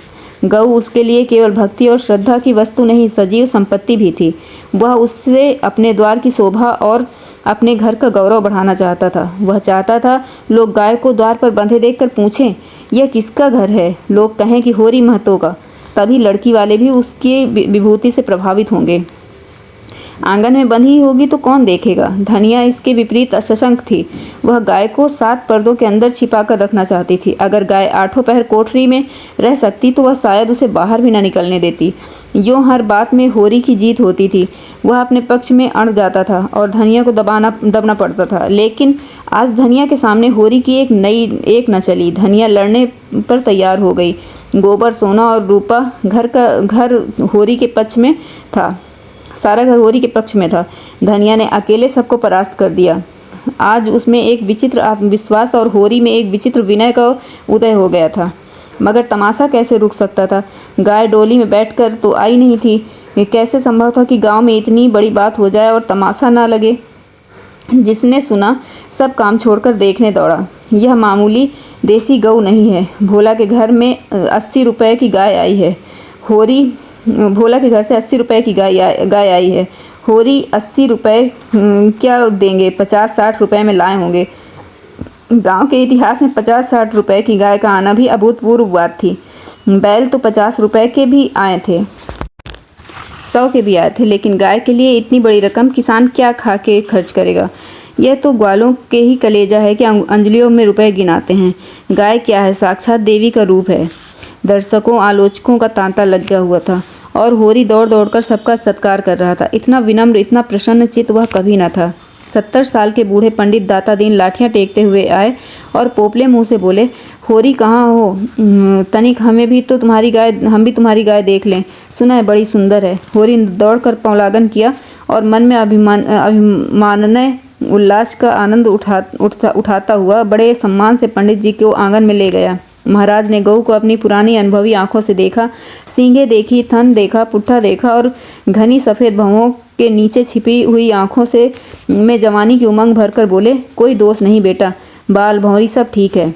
Speaker 1: गऊ उसके लिए केवल भक्ति और श्रद्धा की वस्तु नहीं, सजीव संपत्ति भी थी। वह उससे अपने द्वार की शोभा और अपने घर का गौरव बढ़ाना चाहता था। वह चाहता था लोग गाय को द्वार पर बंधे देखकर पूछें, यह किसका घर है? लोग कहें कि होरी महतो का, तभी लड़की वाले भी उसकी विभूति से प्रभावित होंगे। आंगन में बंधी होगी तो कौन देखेगा? धनिया इसके विपरीत सशंक थी। वह गाय को 7 पर्दों के अंदर छिपाकर रखना चाहती थी। अगर गाय 8 पहर कोठरी में रह सकती तो वह शायद उसे बाहर भी न निकलने देती। यूँ हर बात में होरी की जीत होती थी। वह अपने पक्ष में अड़ जाता था और धनिया को दबना पड़ता था। लेकिन आज धनिया के सामने होरी की एक न चली। धनिया लड़ने पर तैयार हो गई। गोबर, सोना और रूपा घर होरी के पक्ष में था। सारा घर होरी के पक्ष में था। धनिया ने अकेले सबको परास्त कर दिया। आज उसमें एक विचित्र आत्मविश्वास और होरी में एक विचित्र विनय का उदय हो गया था। मगर तमाशा कैसे रुक सकता था? गाय डोली में बैठकर तो आई नहीं थी। ये कैसे संभव था कि गांव में इतनी बड़ी बात हो जाए और तमाशा ना लगे? जिसने सुना सब काम छोड़कर देखने दौड़ा। यह मामूली देसी गऊ नहीं है। भोला के घर में 80 रुपए की गाय आई है। भोला के घर से 80 रुपए की गाय आई है। होरी 80 रुपए क्या देंगे? 50-60 रुपए में लाए होंगे। गांव के इतिहास में 50-60 रुपए की गाय का आना भी अभूतपूर्व बात थी। बैल तो 50 रुपए के भी आए थे, 100 के भी आए थे, लेकिन गाय के लिए इतनी बड़ी रकम किसान क्या खा के खर्च करेगा? यह तो ग्वालों के ही कलेजा है कि अंजलियों में रुपए गिनाते हैं। गाय क्या है? साक्षात देवी का रूप है। दर्शकों आलोचकों का तांता लग गया हुआ था और होरी दौड़ दौड़ कर सबका सत्कार कर रहा था। इतना विनम्र, इतना प्रसन्न चित्त वह कभी न था। 70 साल के बूढ़े पंडित दाता दीन लाठियां टेकते हुए आए और पोपले मुंह से बोले, होरी कहाँ हो? तनिक हम भी तुम्हारी गाय देख लें। सुना है बड़ी सुंदर है। होरी दौड़कर पौलागन किया और मन में अभिमाननय उल्लास का आनंद उठाता हुआ बड़े सम्मान से पंडित जी को आंगन में ले गया। महाराज ने गऊ को अपनी पुरानी अनुभवी आंखों से देखा। सींगें देखी, थन देखा, पुट्ठा देखा और घनी सफ़ेद भौहों के नीचे छिपी हुई आंखों से में जवानी की उमंग भरकर बोले, कोई दोष नहीं बेटा, बाल भौरी सब ठीक है।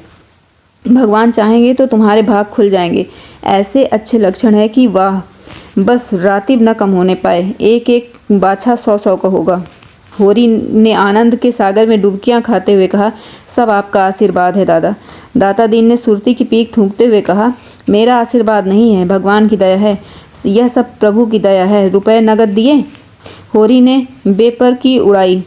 Speaker 1: भगवान चाहेंगे तो तुम्हारे भाग खुल जाएंगे। ऐसे अच्छे लक्षण है कि वाह, बस रातिब न कम होने पाए। एक एक बाछा 100-100 का होगा। होरी ने आनंद के सागर में डुबकियां खाते हुए कहा, सब आपका आशीर्वाद है दादा। दाता दीन ने सुरती की पीक थूकते हुए कहा, मेरा आशीर्वाद नहीं है, भगवान की दया है। यह सब प्रभु की दया है। रुपए नगद दिए? होरी ने बेपर की उड़ाई।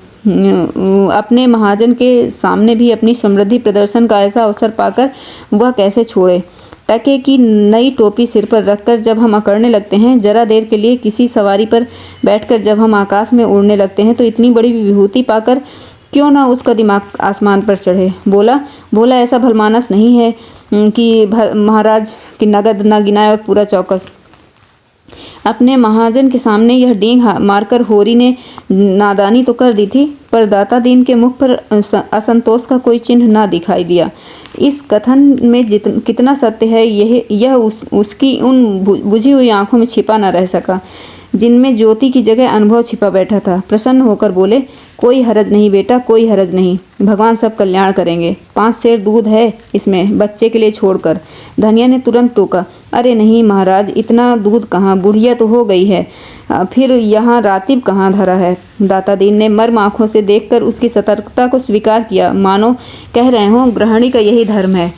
Speaker 1: अपने महाजन के सामने भी अपनी समृद्धि प्रदर्शन का ऐसा अवसर पाकर वह कैसे छोड़े? टके की नई टोपी सिर पर रखकर जब हम अकड़ने लगते हैं, जरा देर के लिए किसी सवारी पर बैठकर जब हम आकाश में उड़ने लगते हैं, तो इतनी बड़ी विभूति पाकर क्यों ना उसका दिमाग आसमान पर चढ़े। बोला ऐसा भलमानस नहीं है कि महाराज की नगद न गिनाए और पूरा चौकस। अपने महाजन के सामने यह डींग मारकर होरी ने नादानी तो कर दी थी, पर दाता दीन के मुख पर असंतोष का कोई चिन्ह ना दिखाई दिया। इस कथन में कितना सत्य है यह उसकी उन बुझी हुई आंखों में छिपा न रह सका, जिनमें ज्योति की जगह अनुभव छिपा बैठा था। प्रसन्न होकर बोले, कोई हरज नहीं बेटा, कोई हरज नहीं, भगवान सब कल्याण करेंगे। 5 सेर दूध है इसमें, बच्चे के लिए छोड़कर। धनिया ने तुरंत टोका, अरे नहीं महाराज, इतना दूध कहाँ, बुढ़िया तो हो गई है, फिर यहाँ रातिब कहाँ धरा है। दाता दीन ने मर्म आँखों से देखकर उसकी सतर्कता को स्वीकार किया, मानो कह रहे हों, गृहिणी का यही धर्म है,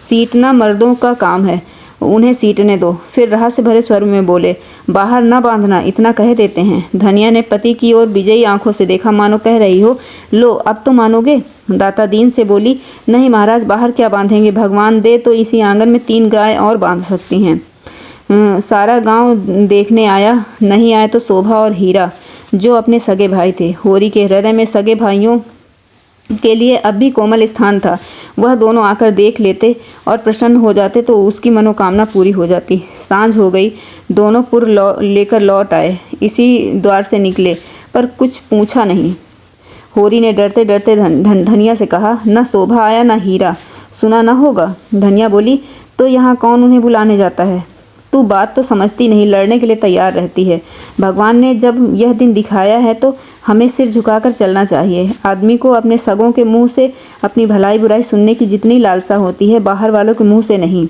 Speaker 1: सीटना मर्दों का काम है, उन्हें सीटने दो। फिर रहस्य भरे स्वर में बोले, बाहर न बांधना, इतना कह देते हैं। धनिया ने पति की ओर विजयी आंखों से देखा, मानो कह रही हो, लो अब तो मानोगे। दाता दीन से बोली, नहीं महाराज, बाहर क्या बांधेंगे, भगवान दे तो इसी आंगन में 3 गाय और बांध सकती हैं। सारा गांव देखने आया, नहीं आए तो शोभा और हीरा, जो अपने सगे भाई थे। होरी के हृदय में सगे भाइयों के लिए अब भी कोमल स्थान था। वह दोनों आकर देख लेते और प्रसन्न हो जाते तो उसकी मनोकामना पूरी हो जाती। सांझ हो गई, दोनों पुर लेकर लौट आए। इसी द्वार से निकले, पर कुछ पूछा नहीं। होरी ने डरते डरते धनिया से कहा, न शोभा आया न हीरा, सुना न होगा। धनिया बोली, तो यहाँ कौन उन्हें बुलाने जाता है? तू बात तो समझती नहीं, लड़ने के लिए तैयार रहती है। भगवान ने जब यह दिन दिखाया है तो हमें सिर झुकाकर चलना चाहिए। आदमी को अपने सगों के मुंह से अपनी भलाई बुराई सुनने की जितनी लालसा होती है, बाहर वालों के मुंह से नहीं।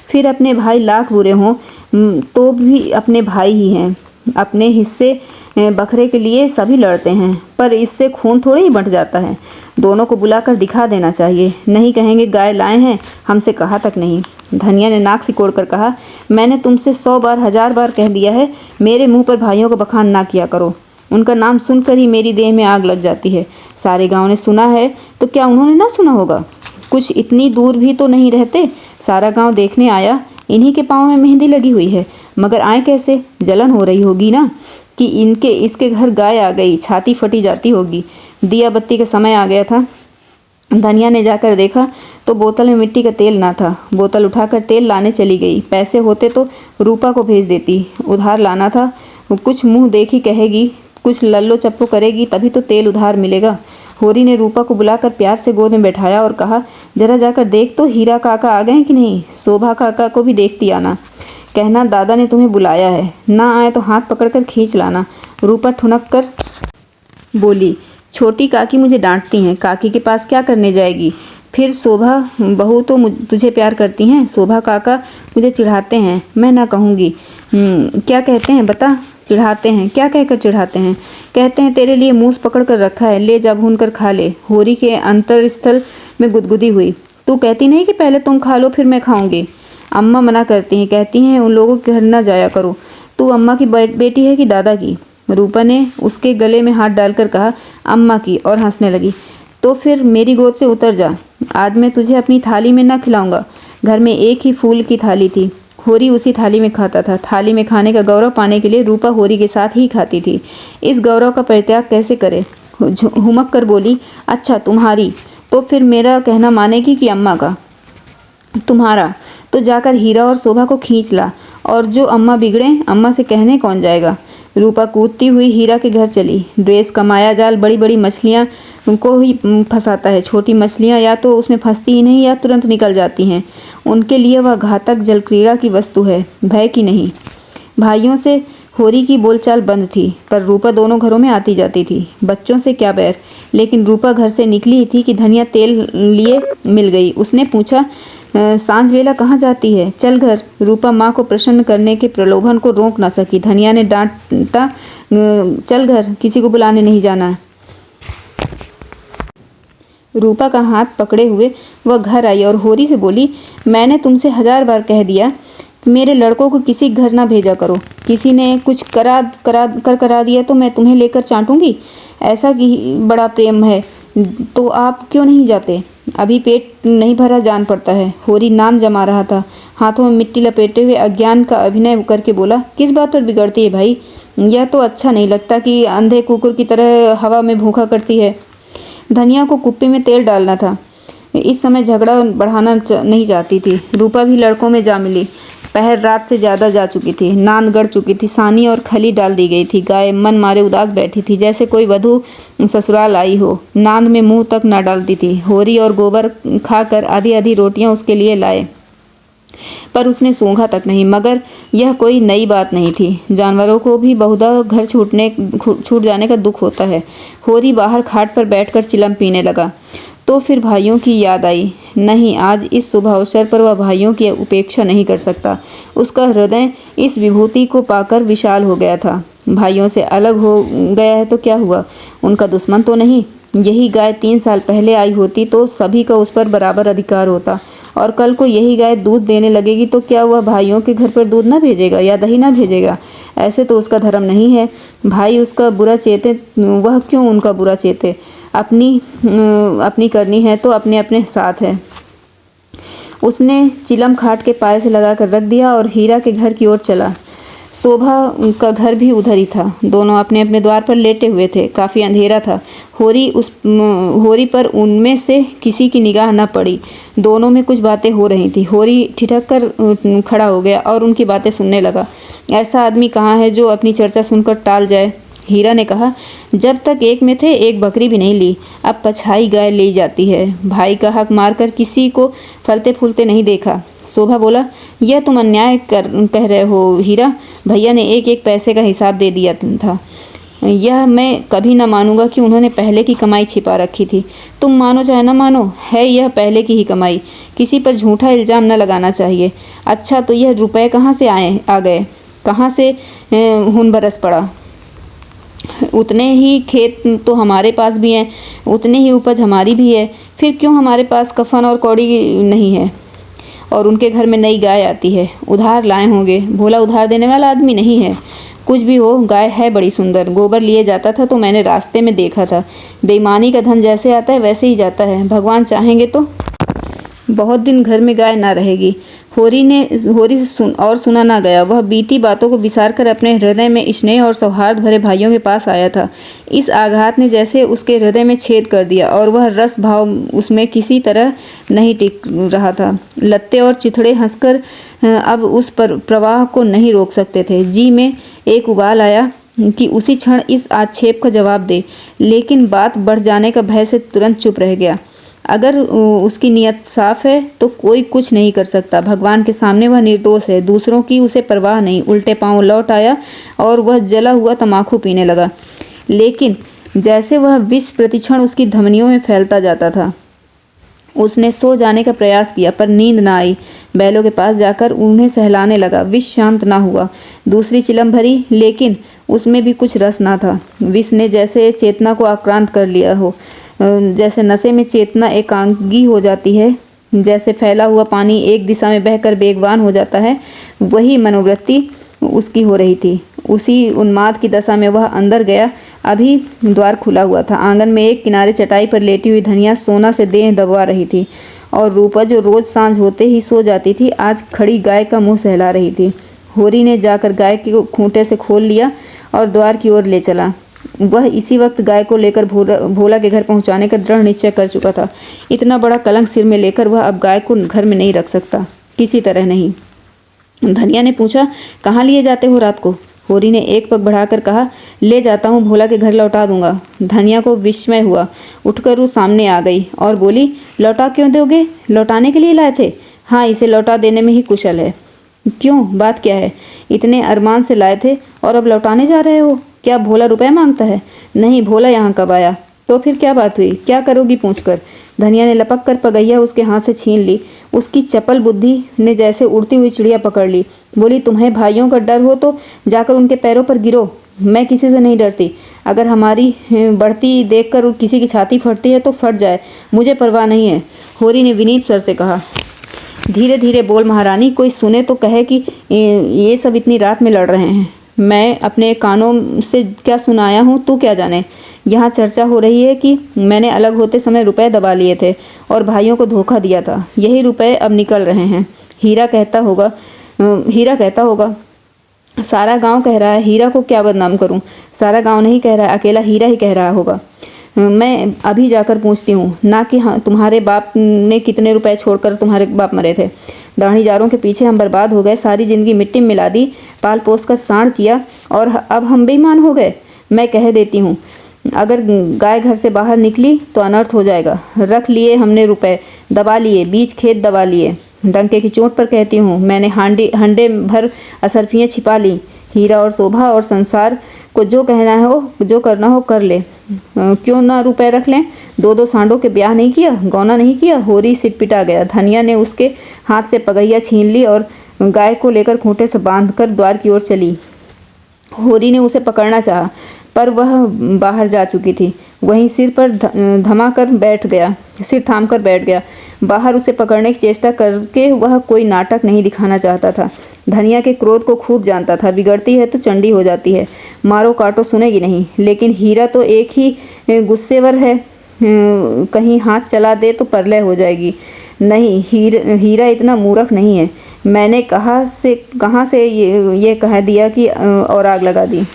Speaker 1: फिर अपने भाई लाख बुरे हों तो भी अपने भाई ही हैं। अपने हिस्से बखरे के लिए सभी लड़ते हैं, पर इससे खून थोड़ी ही बंट जाता है। दोनों को बुलाकर दिखा देना चाहिए, नहीं कहेंगे गाय लाए हैं, हमसे कहा तक नहीं। धनिया ने नाक सिकोड़ कर कहा, मैंने तुमसे 100 बार 1000 बार कह दिया है, मेरे मुंह पर भाइयों का बखान ना किया करो। उनका नाम सुनकर ही मेरी देह में आग लग जाती है। सारे गांव ने सुना है तो क्या उन्होंने ना सुना होगा? कुछ इतनी दूर भी तो नहीं रहते, सारा गांव देखने आया। इन्हीं के पाँव में मेहंदी लगी हुई है, मगर आए कैसे? जलन हो रही होगी ना कि इसके घर गाय आ गई, छाती फटी जाती होगी। दिया बत्ती का समय आ गया था। धनिया ने जाकर देखा तो बोतल में मिट्टी का तेल ना था। बोतल उठाकर तेल लाने चली गई। पैसे होते तो रूपा को भेज देती, उधार लाना था। कुछ मुंह देखी कहेगी, कुछ लल्लो चप्पो करेगी, तभी तो तेल उधार मिलेगा। होरी ने रूपा को बुलाकर प्यार से गोद में बैठाया और कहा, जरा जाकर देख तो हीरा काका आ गए कि नहीं। शोभा काका को भी देखती आना। कहना दादा ने तुम्हें बुलाया है, ना आए तो हाथ पकड़कर खींच लाना। रूपा ठुनक कर बोली, छोटी काकी मुझे डांटती हैं, काकी के पास क्या करने जाएगी। फिर शोभा बहू तो तुझे प्यार करती हैं, शोभा काका मुझे चिढ़ाते हैं, मैं ना कहूँगी। क्या कहते हैं बता। चिढ़ाते हैं, क्या कहकर चिढ़ाते हैं। कहते हैं तेरे लिए मूस पकड़ कर रखा है, ले जा भून कर खा ले। होरी के अंतरस्थल में गुदगुदी हुई। तू कहती नहीं कि पहले तुम खा लो फिर मैं खाऊंगी। अम्मा मना करती हैं, कहती हैं उन लोगों के घर ना जाया करो। तू अम्मा की बेटी है कि दादा की। रूपा ने उसके गले में हाथ डालकर कहा, अम्मा की, और हंसने लगी। तो फिर मेरी गोद से उतर जा, आज मैं तुझे अपनी थाली में न खिलाऊंगा। घर में एक ही फूल की थाली थी, होरी उसी थाली में खाता था। थाली में खाने का गौरव पाने के लिए रूपा होरी के साथ ही खाती थी। इस गौरव का परित्याग कैसे करे। हुमक कर बोली, अच्छा तुम्हारी, तो फिर मेरा कहना मानेगी कि अम्मा का। तुम्हारा तो जाकर हीरा और शोभा को खींच ला, और जो अम्मा बिगड़े अम्मा से कहने कौन जाएगा। रूपा कूदती हुई हीरा के घर चली। ड्रेस का माया जाल बड़ी बड़ी मछलियाँ को ही फंसाता है। छोटी मछलियाँ या तो उसमें फंसती ही नहीं या तुरंत निकल जाती हैं। उनके लिए वह घातक जलक्रीड़ा की वस्तु है, भय की नहीं। भाइयों से होरी की बोलचाल बंद थी, पर रूपा दोनों घरों में आती जाती थी। बच्चों से क्या बैर, लेकिन रूपा घर से निकली ही थी कि धनिया तेल लिए मिल गई। उसने पूछा, सांझ बेला कहाँ जाती है, चल घर। रूपा माँ को प्रसन्न करने के प्रलोभन को रोक ना सकी। धनिया ने डांटा, चल घर, किसी को बुलाने नहीं जाना। रूपा का हाथ पकड़े हुए वह घर आई और होरी से बोली, मैंने तुमसे 1000 बार कह दिया मेरे लड़कों को किसी घर ना भेजा करो। किसी ने कुछ करा दिया तो मैं तुम्हें लेकर चाटूंगी। ऐसा कि बड़ा प्रेम है तो आप क्यों नहीं जाते। अभी पेट नहीं भरा जान पड़ता है। होरी नाम जमा रहा था, हाथों में मिट्टी लपेटे हुए अज्ञान का अभिनय करके बोला, किस बात पर बिगड़ती है भाई। यह तो अच्छा नहीं लगता कि अंधे कुकुर की तरह हवा में भूखा करती है। धनिया को कुप्पी में तेल डालना था। इस समय झगड़ा बढ़ाना नहीं चाहती थी। रूपा भी लड़कों में जा मिली। पहर रात से ज़्यादा जा चुकी थी, नांद गड़ चुकी थी, सानी और खली डाल दी गई थी। गाय मन मारे उदास बैठी थी, जैसे कोई वधू ससुराल आई हो। नांद में मुंह तक न डालती थी। होरी और गोबर खाकर आधी आधी रोटियां उसके लिए लाए, पर उसने सूंघा तक नहीं। मगर यह कोई नई बात नहीं थी। जानवरों को भी बहुधा घर छूट जाने का दुख होता है। होरी बाहर खाट पर बैठकर चिलम पीने लगा तो फिर भाइयों की याद आई। नहीं, आज इस शुभ अवसर पर वह भाइयों की उपेक्षा नहीं कर सकता। उसका हृदय इस विभूति को पाकर विशाल हो गया था। भाइयों से अलग हो गया है तो क्या हुआ, उनका दुश्मन तो नहीं। यही गाय 3 साल पहले आई होती तो सभी का उस पर बराबर अधिकार होता, और कल को यही गाय दूध देने लगेगी तो क्या वह भाइयों के घर पर दूध ना भेजेगा या दही ना भेजेगा। ऐसे तो उसका धर्म नहीं है। भाई उसका बुरा चेते, वह क्यों उनका बुरा चेते। अपनी करनी है तो अपने अपने साथ है। उसने चिलम खाट के पाए से लगा कर रख दिया और हीरा के घर की ओर चला। शोभा का घर भी उधर ही था। दोनों अपने अपने द्वार पर लेटे हुए थे। काफ़ी अंधेरा था। होरी पर उनमें से किसी की निगाह न पड़ी। दोनों में कुछ बातें हो रही थी। होरी ठिठक कर खड़ा हो गया और उनकी बातें सुनने लगा। ऐसा आदमी कहाँ है जो अपनी चर्चा सुनकर टाल जाए। हीरा ने कहा, जब तक एक में थे एक बकरी भी नहीं ली, अब पछाई गाय ले जाती है। भाई का हक मारकर किसी को फलते फूलते नहीं देखा। शोभा बोला, यह तुम अन्याय कह रहे हो हीरा। भैया ने एक एक पैसे का हिसाब दे दिया था। यह मैं कभी न मानूंगा कि उन्होंने पहले की कमाई छिपा रखी थी। तुम मानो चाहे न मानो, है यह पहले की ही कमाई। किसी पर झूठा इल्ज़ाम न लगाना चाहिए। अच्छा, तो यह रुपए कहाँ से आ गए, कहाँ से हुन बरस पड़ा। उतने ही खेत तो हमारे पास भी हैं, उतने ही उपज हमारी भी है। फिर क्यों हमारे पास कफन और कौड़ी नहीं है और उनके घर में नई गाय आती है। उधार लाए होंगे। भोला उधार देने वाला आदमी नहीं है। कुछ भी हो, गाय है बड़ी सुंदर। गोबर लिए जाता था तो मैंने रास्ते में देखा था। बेईमानी का धन जैसे आता है वैसे ही जाता है। भगवान चाहेंगे तो बहुत दिन घर में गाय ना रहेगी। होरी से सुना ना गया। वह बीती बातों को विसार कर अपने हृदय में स्नेह और सौहार्द भरे भाइयों के पास आया था। इस आघात ने जैसे उसके हृदय में छेद कर दिया और वह रस भाव उसमें किसी तरह नहीं टिक रहा था। लत्ते और चिथड़े हंसकर अब उस पर प्रवाह को नहीं रोक सकते थे। जी में एक उबाल आया कि उसी क्षण इस आक्षेप का जवाब दे, लेकिन बात बढ़ जाने का भय से तुरंत चुप रह गया। अगर उसकी नीयत साफ है तो कोई कुछ नहीं कर सकता। भगवान के सामने वह निर्दोष है। दूसरों की उसे परवाह नहीं। उल्टे पांव लौट आया और वह जला हुआ तमाकू पीने लगा, लेकिन जैसे वह विष प्रतिक्षण उसकी धमनियों में फैलता जाता था। उसने सो जाने का प्रयास किया पर नींद न आई। बैलों के पास जाकर उन्हें सहलाने लगा। विष शांत ना हुआ। दूसरी चिलम भरी, लेकिन उसमें भी कुछ रस ना था। विष ने जैसे चेतना को आक्रांत कर लिया हो। जैसे नशे में चेतना एकांगी हो जाती है, जैसे फैला हुआ पानी एक दिशा में बहकर बेगवान हो जाता है, वही मनोवृत्ति उसकी हो रही थी। उसी उन्माद की दशा में वह अंदर गया। अभी द्वार खुला हुआ था। आंगन में एक किनारे चटाई पर लेटी हुई धनिया सोना से देह दबा रही थी और रूपा, जो रोज सांझ होते ही सो जाती थी, आज खड़ी गाय का मुंह सहला रही थी। होरी ने जाकर गाय के खूंटे से खोल लिया और द्वार की ओर ले चला। वह इसी वक्त गाय को लेकर भोला के घर पहुंचाने का दृढ़ निश्चय कर चुका था। इतना बड़ा कलंक सिर में लेकर वह अब गाय को घर में नहीं रख सकता, किसी तरह नहीं। धनिया ने पूछा, कहाँ लिए जाते हो रात को? होरी ने एक पग बढ़ाकर कहा, ले जाता हूँ, भोला के घर लौटा दूंगा। धनिया को विस्मय हुआ। उठकर वो सामने आ गई और बोली, लौटा क्यों दोगे? लौटाने के लिए लाए थे? हाँ, इसे लौटा देने में ही कुशल है। क्यों, बात क्या है? इतने अरमान से लाए थे और अब लौटाने जा रहे हो? क्या भोला रुपए मांगता है? नहीं, भोला यहाँ कब आया? तो फिर क्या बात हुई? क्या करोगी पूछकर? धनिया ने लपक कर पगैया उसके हाथ से छीन ली। उसकी चपल बुद्धि ने जैसे उड़ती हुई चिड़िया पकड़ ली। बोली, तुम्हें भाइयों का डर हो तो जाकर उनके पैरों पर गिरो। मैं किसी से नहीं डरती। अगर हमारी बढ़ती देखकर किसी की छाती फटती है तो फट जाए, मुझे परवाह नहीं है। होरी ने विनीत स्वर से कहा। धीरे धीरे बोल महारानी, कोई सुने तो कहे कि ये सब इतनी रात में लड़ रहे हैं। मैं अपने कानों से क्या सुनाया हूँ तू क्या जाने। यहाँ चर्चा हो रही है कि मैंने अलग होते समय रुपए दबा लिए थे और भाइयों को धोखा दिया था। यही रुपए अब निकल रहे हैं। हीरा कहता होगा। सारा गांव कह रहा है। हीरा को क्या बदनाम करूं? सारा गांव नहीं कह रहा है, अकेला हीरा ही कह रहा होगा। मैं अभी जाकर पूछती हूँ ना कि हाँ, तुम्हारे बाप ने कितने रुपए छोड़कर तुम्हारे बाप मरे थे। दाढ़ीदारों के पीछे हम बर्बाद हो गए, सारी जिंदगी मिट्टी में मिला दी, पाल पोस कर साढ़ किया और अब हम बेईमान हो गए। मैं कह देती हूँ, अगर गाय घर से बाहर निकली तो अनर्थ हो जाएगा। रख लिए हमने रुपए, दबा लिए, बीज खेत दबा लिए। डंके की चोट पर कहती हूँ, मैंने हंडे भर असरफियाँ छिपा ली। हीरा और शोभा और संसार को जो कहना हो, जो करना हो कर ले। क्यों ना रुपए रख लें? दो दो सांडों के ब्याह नहीं किया, गौना नहीं किया। होरी सिटपिटा गया। धनिया ने उसके हाथ से पगैया छीन ली और गाय को लेकर खूंटे से बांधकर द्वार की ओर चली। होरी ने उसे पकड़ना चाहा पर वह बाहर जा चुकी थी। वहीं सिर थाम कर बैठ गया। बाहर उसे पकड़ने की चेष्टा करके वह कोई नाटक नहीं दिखाना चाहता था। धनिया के क्रोध को खूब जानता था। बिगड़ती है तो चंडी हो जाती है, मारो काटो सुनेगी नहीं। लेकिन हीरा तो एक ही गुस्सेवर है, कहीं हाथ चला दे तो परलय हो जाएगी। नहीं, हीरा इतना मूर्ख नहीं है। मैंने कहाँ से ये कह दिया कि और आग लगा दी।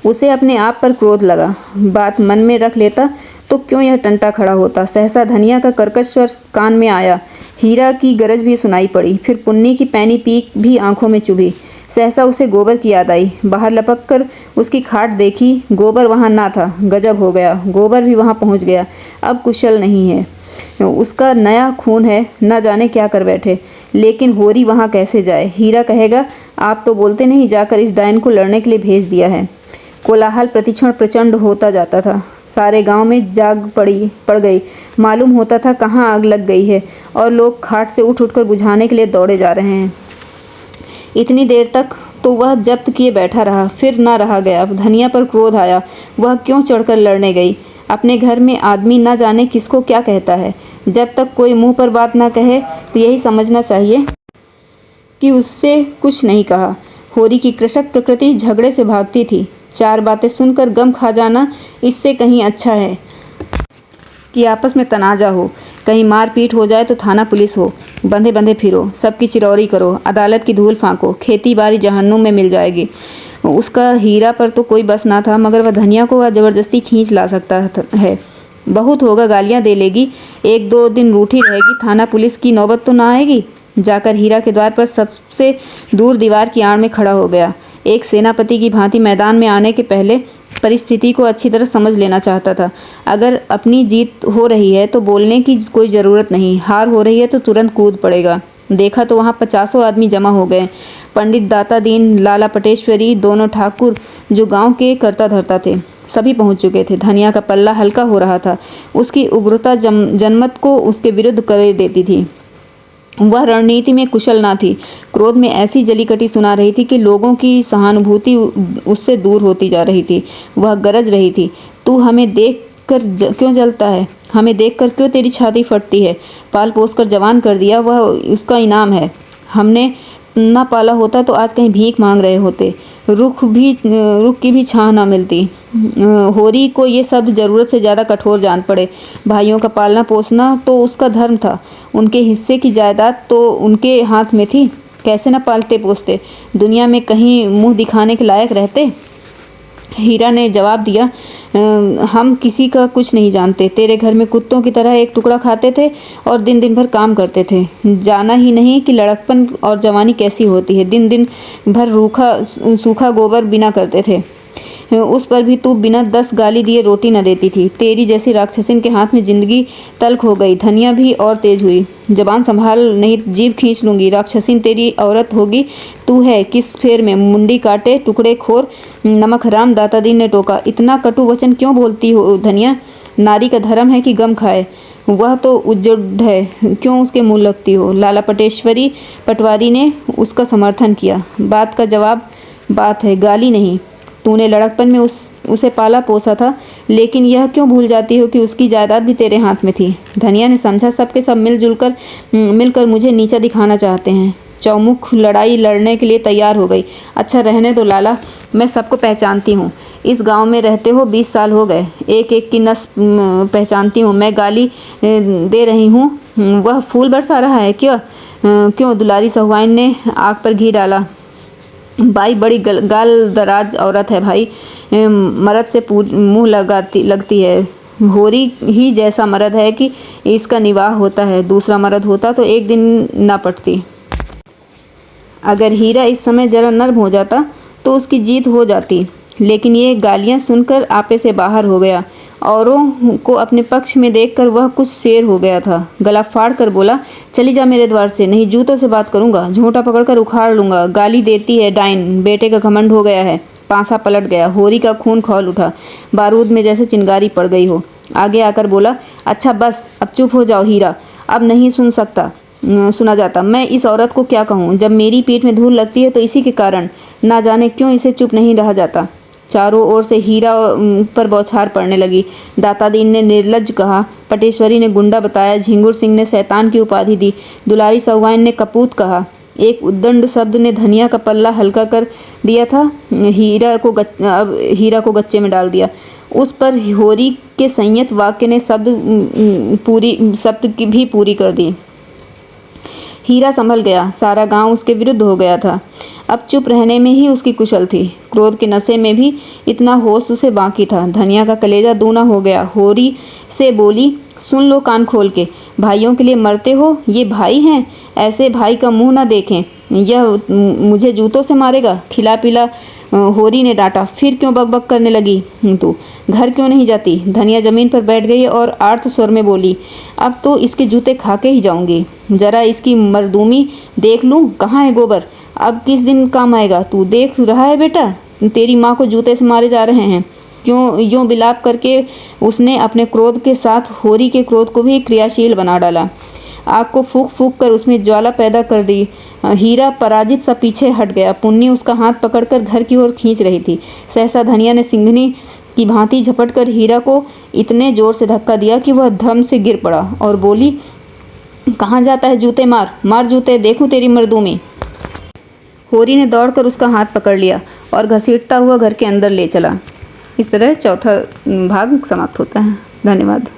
Speaker 1: उसे अपने आप पर क्रोध लगा। बात मन में रख लेता तो क्यों यह टंटा खड़ा होता। सहसा धनिया का कर्कश स्वर कान में आया। हीरा की गरज भी सुनाई पड़ी। फिर पुन्नी की पैनी पीक भी आंखों में चुभी। सहसा उसे गोबर की याद आई। बाहर लपक कर उसकी खाट देखी। गोबर वहाँ ना था। गजब हो गया, गोबर भी वहाँ पहुँच गया। अब कुशल नहीं है, उसका नया खून है, न जाने क्या कर बैठे। लेकिन होरी वहाँ कैसे जाए? हीरा कहेगा, आप तो बोलते नहीं, जाकर इस डायन को लड़ने के लिए भेज दिया है। कोलाहल प्रतिक्षण प्रचंड होता जाता था। सारे गांव में जाग पड़ गई। मालूम होता था कहाँ आग लग गई है और लोग खाट से उठ कर बुझाने के लिए दौड़े जा रहे हैं। इतनी देर तक तो वह जब्त किए बैठा रहा, फिर ना रहा गया। धनिया पर क्रोध आया। वह क्यों चढ़कर लड़ने गई? अपने घर में आदमी ना जाने किसको क्या कहता है। जब तक कोई मुंह पर बात ना कहे तो यही समझना चाहिए कि उससे कुछ नहीं कहा। होरी की कृषक प्रकृति झगड़े से भागती थी। चार बातें सुनकर गम खा जाना इससे कहीं अच्छा है कि आपस में तनाजा हो, कहीं मारपीट हो जाए तो थाना पुलिस हो। बंधे बंधे फिरो, सबकी चिरौरी करो, अदालत की धूल फांको, खेती बाड़ी जहन्नुम में मिल जाएगी। उसका हीरा पर तो कोई बस ना था, मगर वह धनिया को वह ज़बरदस्ती खींच ला सकता है। बहुत होगा, गालियाँ दे लेगी, 1-2 दिन रूठी रहेगी, थाना पुलिस की नौबत तो ना आएगी। जाकर हीरा के द्वार पर सबसे दूर दीवार की आड़ में खड़ा हो गया। एक सेनापति की भांति मैदान में आने के पहले परिस्थिति को अच्छी तरह समझ लेना चाहता था। अगर अपनी जीत हो रही है तो बोलने की कोई ज़रूरत नहीं, हार हो रही है तो तुरंत कूद पड़ेगा। देखा तो वहाँ 50 आदमी जमा हो गए। पंडित दाता दीन, लाला पटेश्वरी, दोनों ठाकुर जो गांव के करता धरता थे, सभी पहुंच चुके थे। धनिया का पल्ला हल्का हो रहा था। उसकी उग्रता जनमत को उसके विरुद्ध कर देती थी। वह रणनीति में कुशल ना थी। क्रोध में ऐसी जलीकटी सुना रही थी कि लोगों की सहानुभूति उससे दूर होती जा रही थी। वह गरज रही थी, तू हमें देख कर क्यों जलता है? हमें देखकर क्यों तेरी छाती फटती है? पाल पोस कर जवान कर दिया, वह उसका इनाम है। हमने ना पाला होता तो आज कहीं भीख मांग रहे होते, रुख की भी छाह ना मिलती। होरी को ये शब्द ज़रूरत से ज़्यादा कठोर जान पड़े। भाइयों का पालना पोसना तो उसका धर्म था, उनके हिस्से की जायदाद तो उनके हाथ में थी। कैसे न पालते पोसते, दुनिया में कहीं मुंह दिखाने के लायक रहते। हीरा ने जवाब दिया, हम किसी का कुछ नहीं जानते। तेरे घर में कुत्तों की तरह एक टुकड़ा खाते थे और दिन दिन भर काम करते थे। जाना ही नहीं कि लड़कपन और जवानी कैसी होती है। दिन दिन भर सूखा गोबर बिना करते थे, उस पर भी तू बिना 10 गाली दिए रोटी न देती थी। तेरी जैसी राक्षसिन के हाथ में जिंदगी तल्ख हो गई। धनिया भी और तेज हुई, जबान संभाल नहीं जीभ खींच लूंगी। राक्षसिन तेरी औरत होगी, तू है किस फेर में? मुंडी काटे, टुकड़े खोर, नमक हराम। दातादीन ने टोका, इतना कटु वचन क्यों बोलती हो धनिया? नारी का धर्म है कि गम खाए। वह तो उज्जड है, क्यों उसके मुँह लगती हो? लाला पटवारी ने उसका समर्थन किया। बात का जवाब बात है, गाली नहीं। तूने लड़कपन में उसे पाला पोसा था, लेकिन यह क्यों भूल जाती हो कि उसकी जायदाद भी तेरे हाथ में थी? धनिया ने समझा सबके सब मिलकर मुझे नीचा दिखाना चाहते हैं। चौमुख लड़ाई लड़ने के लिए तैयार हो गई। अच्छा रहने दो लाला, मैं सबको पहचानती हूँ। इस गांव में रहते हो 20 साल हो गए, एक एक की नस पहचानती हूँ। मैं गाली दे रही हूँ, वह फूल बरसा रहा है क्यों? दुलारी सहुआइन ने आग पर घी डाला। बाई बड़ी गाल दराज औरत है भाई, मर्द से मुंह लगती है। होरी ही जैसा मर्द है कि इसका निवाह होता है। दूसरा मर्द होता तो एक दिन ना पटती। अगर हीरा इस समय जरा नर्म हो जाता तो उसकी जीत हो जाती, लेकिन ये गालियां सुनकर आपे से बाहर हो गया। औरों को अपने पक्ष में देखकर वह कुछ शेर हो गया था। गला फाड़ कर बोला, चली जा मेरे द्वार से, नहीं जूतों से बात करूंगा, झोंटा पकड़कर उखाड़ लूंगा। गाली देती है डाइन, बेटे का घमंड हो गया है। पांसा पलट गया। होरी का खून खौल उठा, बारूद में जैसे चिंगारी पड़ गई हो। आगे आकर बोला, अच्छा बस अब चुप हो जाओ हीरा, अब नहीं सुना जाता। मैं इस औरत को क्या कहूँ? जब मेरी पीठ में धूल लगती है तो इसी के कारण, ना जाने क्यों इसे चुप नहीं रहा जाता। चारों ओर से हीरा पर बौछार पड़ने लगी। दातादीन ने निर्लज्ज कहा, पटेश्वरी ने गुंडा बताया, झिंगुर सिंह ने शैतान की उपाधि दी, दुलारी सहुआइन ने कपूत कहा। एक उद्दंड शब्द ने धनिया का पल्ला हल्का कर दिया था। हीरा को गच्चे में डाल दिया। उस पर होरी के संयत वाक्य ने शब्द की भी पूरी कर दी। हीरा संभल गया। सारा गांव उसके विरुद्ध हो गया था। अब चुप रहने में ही उसकी कुशल थी। क्रोध के नशे में भी इतना होश उसे बाकी था। धनिया का कलेजा दूना हो गया। होरी से बोली, सुन लो कान खोल के, भाइयों के लिए मरते हो? ये भाई हैं, ऐसे भाई का मुंह ना देखें। यह मुझे जूतों से मारेगा? खिला पिला। होरी ने डांटा, फिर क्यों बकबक करने लगी तू? घर क्यों नहीं जाती? धनिया जमीन पर बैठ गई और आर्त स्वर में बोली, अब तो इसके जूते खा के ही जाऊंगी। जरा इसकी मर्दूमी देख लूं, कहाँ है गोबर? अब किस दिन काम आएगा? तू देख रहा है बेटा, तेरी माँ को जूते से मारे जा रहे हैं। क्यों यूं बिलाप करके उसने अपने क्रोध के साथ होरी के क्रोध को भी क्रियाशील बना डाला। आग को फूंक फूंक कर उसमें ज्वाला पैदा कर दी। हीरा पराजित सा पीछे हट गया। पुन्नी उसका हाथ पकड़कर घर की ओर खींच रही थी। सहसा धनिया ने सिंघनी की भांति झपटकर हीरा को इतने जोर से धक्का दिया कि वह धर्म से गिर पड़ा और बोली, कहाँ जाता है? जूते मार जूते, देखूं तेरी मर्दूमी। होरी ने दौड़कर उसका हाथ पकड़ लिया और घसीटता हुआ घर के अंदर ले चला। इस तरह चौथा भाग समाप्त होता है। धन्यवाद।